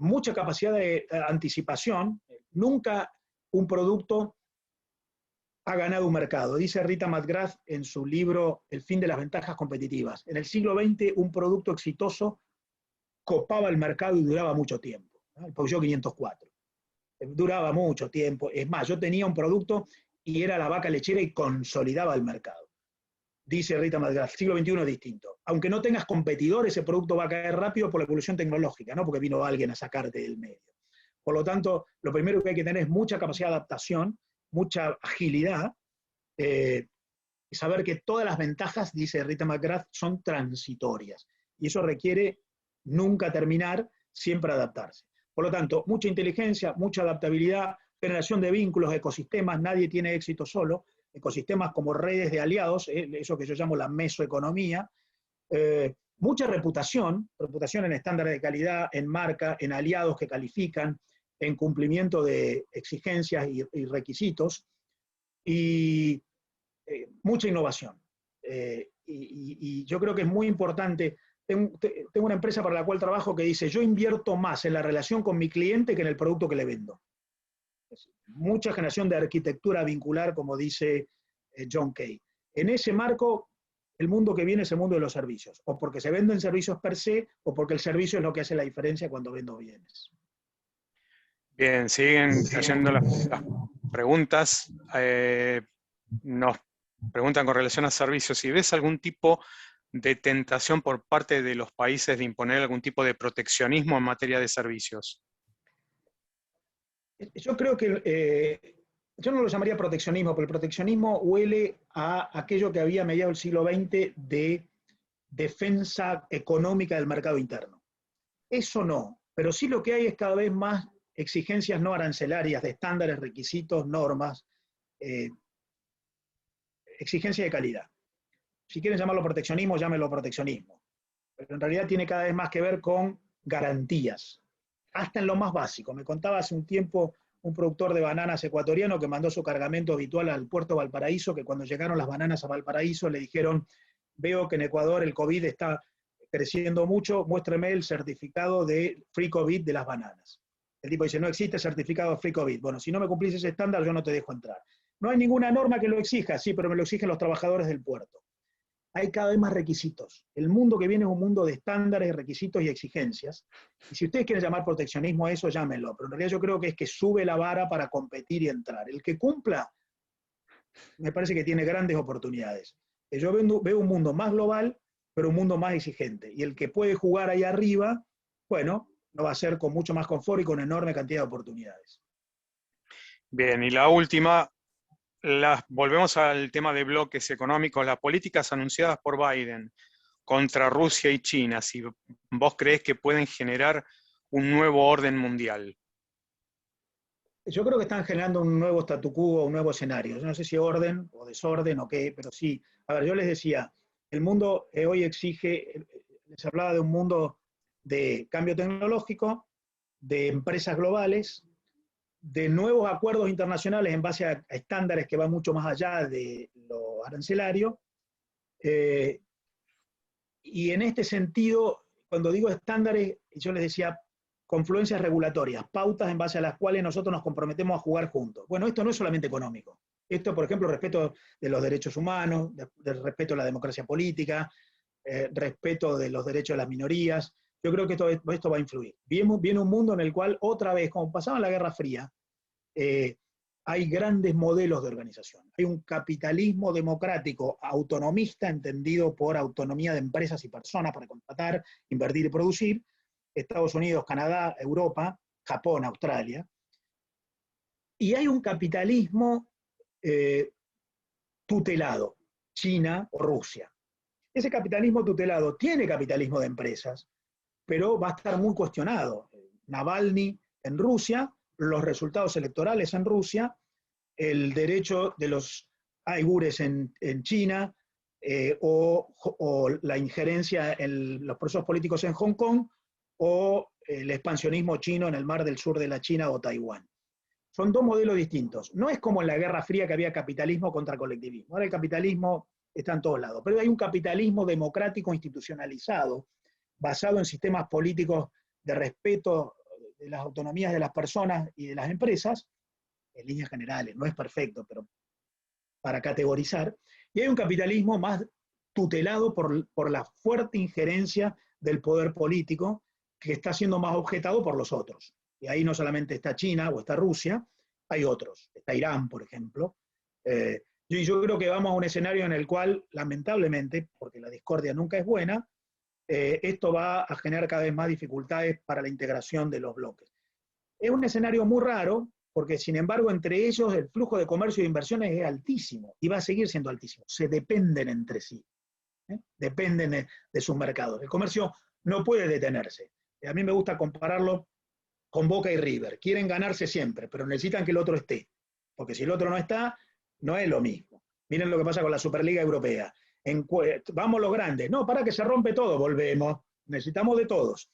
mucha capacidad de anticipación. Nunca un producto ha ganado un mercado. Dice Rita McGrath en su libro El fin de las ventajas competitivas. En el siglo XX un producto exitoso copaba el mercado y duraba mucho tiempo. El Peugeot 504. Duraba mucho tiempo. Es más, yo tenía un producto y era la vaca lechera y consolidaba el mercado. Dice Rita McGrath, siglo XXI es distinto. Aunque no tengas competidores, ese producto va a caer rápido por la evolución tecnológica, no porque vino alguien a sacarte del medio. Por lo tanto, lo primero que hay que tener es mucha capacidad de adaptación, mucha agilidad, y saber que todas las ventajas, dice Rita McGrath, son transitorias. Y eso requiere nunca terminar, siempre adaptarse. Por lo tanto, mucha inteligencia, mucha adaptabilidad, generación de vínculos, ecosistemas, nadie tiene éxito solo, ecosistemas como redes de aliados, eso que yo llamo la mesoeconomía, mucha reputación en estándares de calidad, en marca, en aliados que califican, en cumplimiento de exigencias y requisitos, y mucha innovación. Y yo creo que es muy importante. Tengo una empresa para la cual trabajo que dice, yo invierto más en la relación con mi cliente que en el producto que le vendo. Mucha generación de arquitectura vincular, como dice John Kay. En ese marco, el mundo que viene es el mundo de los servicios, o porque se venden servicios per se, o porque el servicio es lo que hace la diferencia cuando vendo bienes. Bien, siguen cayendo las preguntas. Nos preguntan con relación a servicios, si ves algún tipo de tentación por parte de los países de imponer algún tipo de proteccionismo en materia de servicios. Yo creo que, yo no lo llamaría proteccionismo, pero el proteccionismo huele a aquello que había a mediados del siglo XX de defensa económica del mercado interno. Eso no, pero sí lo que hay es cada vez más exigencias no arancelarias de estándares, requisitos, normas, exigencia de calidad. Si quieren llamarlo proteccionismo, llámenlo proteccionismo. Pero en realidad tiene cada vez más que ver con garantías, hasta en lo más básico. Me contaba hace un tiempo un productor de bananas ecuatoriano que mandó su cargamento habitual al puerto de Valparaíso, que cuando llegaron las bananas a Valparaíso le dijeron, veo que en Ecuador el COVID está creciendo mucho, muéstreme el certificado de Free COVID de las bananas. El tipo dice, no existe certificado de Free COVID. Bueno, si no me cumplís ese estándar, yo no te dejo entrar. No hay ninguna norma que lo exija, sí, pero me lo exigen los trabajadores del puerto. Hay cada vez más requisitos. El mundo que viene es un mundo de estándares, requisitos y exigencias. Y si ustedes quieren llamar proteccionismo a eso, llámenlo. Pero en realidad yo creo que es que sube la vara para competir y entrar. El que cumpla, me parece que tiene grandes oportunidades. Yo veo un mundo más global, pero un mundo más exigente. Y el que puede jugar ahí arriba, bueno, lo va a hacer con mucho más confort y con enorme cantidad de oportunidades. Bien, y la última, volvemos al tema de bloques económicos, las políticas anunciadas por Biden contra Rusia y China, si vos creés que pueden generar un nuevo orden mundial. Yo creo que están generando un nuevo statu quo, un nuevo escenario. Yo no sé si orden o desorden o qué, pero sí. A ver, yo les decía, el mundo hoy exige, les hablaba de un mundo de cambio tecnológico, de empresas globales, de nuevos acuerdos internacionales en base a estándares que van mucho más allá de lo arancelario. Y en este sentido, cuando digo estándares, yo les decía confluencias regulatorias, pautas en base a las cuales nosotros nos comprometemos a jugar juntos. Bueno, esto no es solamente económico. Esto, por ejemplo, respeto de los derechos humanos, del respeto a la democracia política, respeto de los derechos de las minorías. Yo creo que esto va a influir. Viene un mundo en el cual, otra vez, como pasaba en la Guerra Fría, hay grandes modelos de organización. Hay un capitalismo democrático autonomista, entendido por autonomía de empresas y personas para contratar, invertir y producir. Estados Unidos, Canadá, Europa, Japón, Australia. Y hay un capitalismo tutelado, China o Rusia. Ese capitalismo tutelado tiene capitalismo de empresas, pero va a estar muy cuestionado. Navalny en Rusia, los resultados electorales en Rusia, el derecho de los uigures en China, o la injerencia en los procesos políticos en Hong Kong, o el expansionismo chino en el mar del sur de la China o Taiwán. Son dos modelos distintos. No es como en la Guerra Fría que había capitalismo contra colectivismo. Ahora el capitalismo está en todos lados, pero hay un capitalismo democrático institucionalizado, basado en sistemas políticos de respeto las autonomías de las personas y de las empresas, en líneas generales, no es perfecto, pero para categorizar, y hay un capitalismo más tutelado por la fuerte injerencia del poder político, que está siendo más objetado por los otros. Y ahí no solamente está China o está Rusia, hay otros. Está Irán, por ejemplo. Yo creo que vamos a un escenario en el cual, lamentablemente, porque la discordia nunca es buena, esto va a generar cada vez más dificultades para la integración de los bloques. Es un escenario muy raro, porque sin embargo entre ellos el flujo de comercio e inversiones es altísimo, y va a seguir siendo altísimo. Se dependen entre sí, dependen de sus mercados. El comercio no puede detenerse. A mí me gusta compararlo con Boca y River. Quieren ganarse siempre, pero necesitan que el otro esté, porque si el otro no está, no es lo mismo. Miren lo que pasa con la Superliga Europea. Vamos los grandes. No, para que se rompe todo, volvemos. Necesitamos de todos.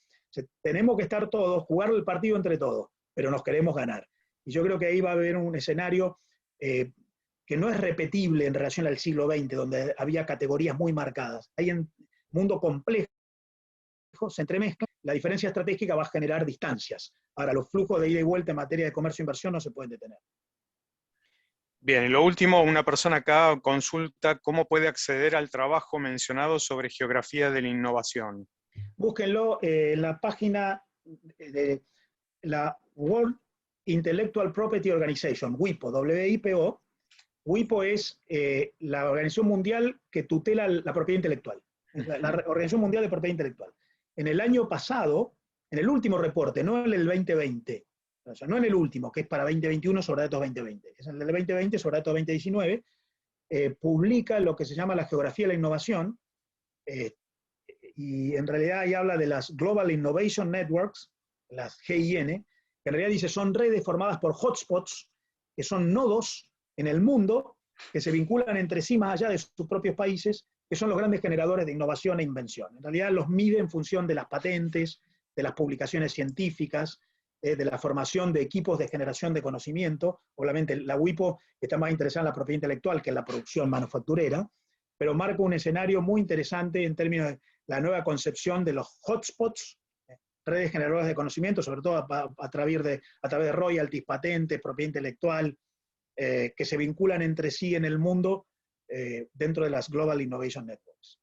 Tenemos que estar todos, jugar el partido entre todos, pero nos queremos ganar. Y yo creo que ahí va a haber un escenario que no es repetible en relación al siglo XX, donde había categorías muy marcadas. Hay en mundo complejo, se entremezclan, la diferencia estratégica va a generar distancias. Ahora, los flujos de ida y vuelta en materia de comercio e inversión no se pueden detener. Bien, y lo último, una persona acá consulta cómo puede acceder al trabajo mencionado sobre geografía de la innovación. Búsquenlo en la página de la World Intellectual Property Organization, WIPO, WIPO. WIPO es la Organización Mundial que tutela la propiedad intelectual, la Organización Mundial de Propiedad Intelectual. En el año pasado, en el último reporte, no en el 2020, o sea, no en el último, que es para 2021 sobre datos 2020, es en el 2020 sobre datos 2019, publica lo que se llama la geografía de la innovación, y en realidad ahí habla de las Global Innovation Networks, las GIN, que en realidad dice son redes formadas por hotspots, que son nodos en el mundo, que se vinculan entre sí más allá de sus propios países, que son los grandes generadores de innovación e invención. En realidad los mide en función de las patentes, de las publicaciones científicas, de la formación de equipos de generación de conocimiento. Obviamente la WIPO está más interesada en la propiedad intelectual que en la producción manufacturera, pero marca un escenario muy interesante en términos de la nueva concepción de los hotspots, redes generadoras de conocimiento, sobre todo a través de royalties, patentes, propiedad intelectual, que se vinculan entre sí en el mundo dentro de las Global Innovation Networks.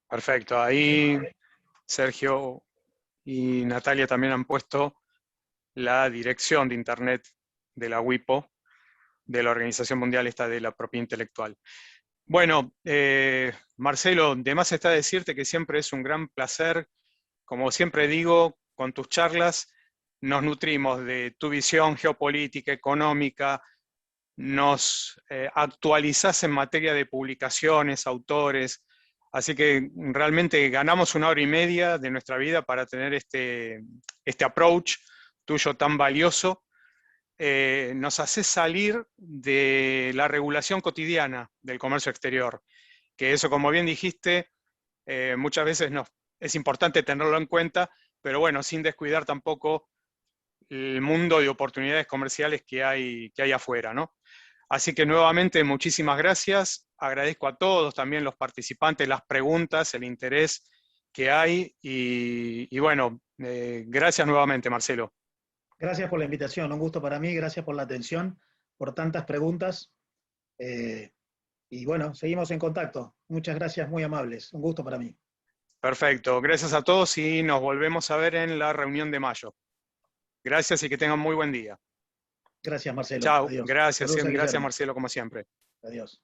Perfecto, ahí Sergio y Natalia también han puesto la dirección de internet de la WIPO, de la Organización Mundial de la Propiedad Intelectual. Bueno, Marcelo, de más está decirte que siempre es un gran placer, como siempre digo, con tus charlas nos nutrimos de tu visión geopolítica, económica, nos actualizás en materia de publicaciones, autores, así que realmente ganamos 1 hora y media de nuestra vida para tener este approach tuyo tan valioso. Nos hace salir de la regulación cotidiana del comercio exterior, que eso, como bien dijiste, muchas veces es importante tenerlo en cuenta, pero bueno, sin descuidar tampoco el mundo de oportunidades comerciales que hay afuera, ¿no? Así que nuevamente muchísimas gracias, agradezco a todos también los participantes, las preguntas, el interés que hay y bueno, gracias nuevamente, Marcelo. Gracias por la invitación, un gusto para mí, gracias por la atención, por tantas preguntas, y bueno, seguimos en contacto. Muchas gracias, muy amables, un gusto para mí. Perfecto, gracias a todos y nos volvemos a ver en la reunión de mayo. Gracias y que tengan muy buen día. Gracias, Marcelo. Chao, Adiós. gracias, Saludos a gracias Guillermo. Marcelo, como siempre. Adiós.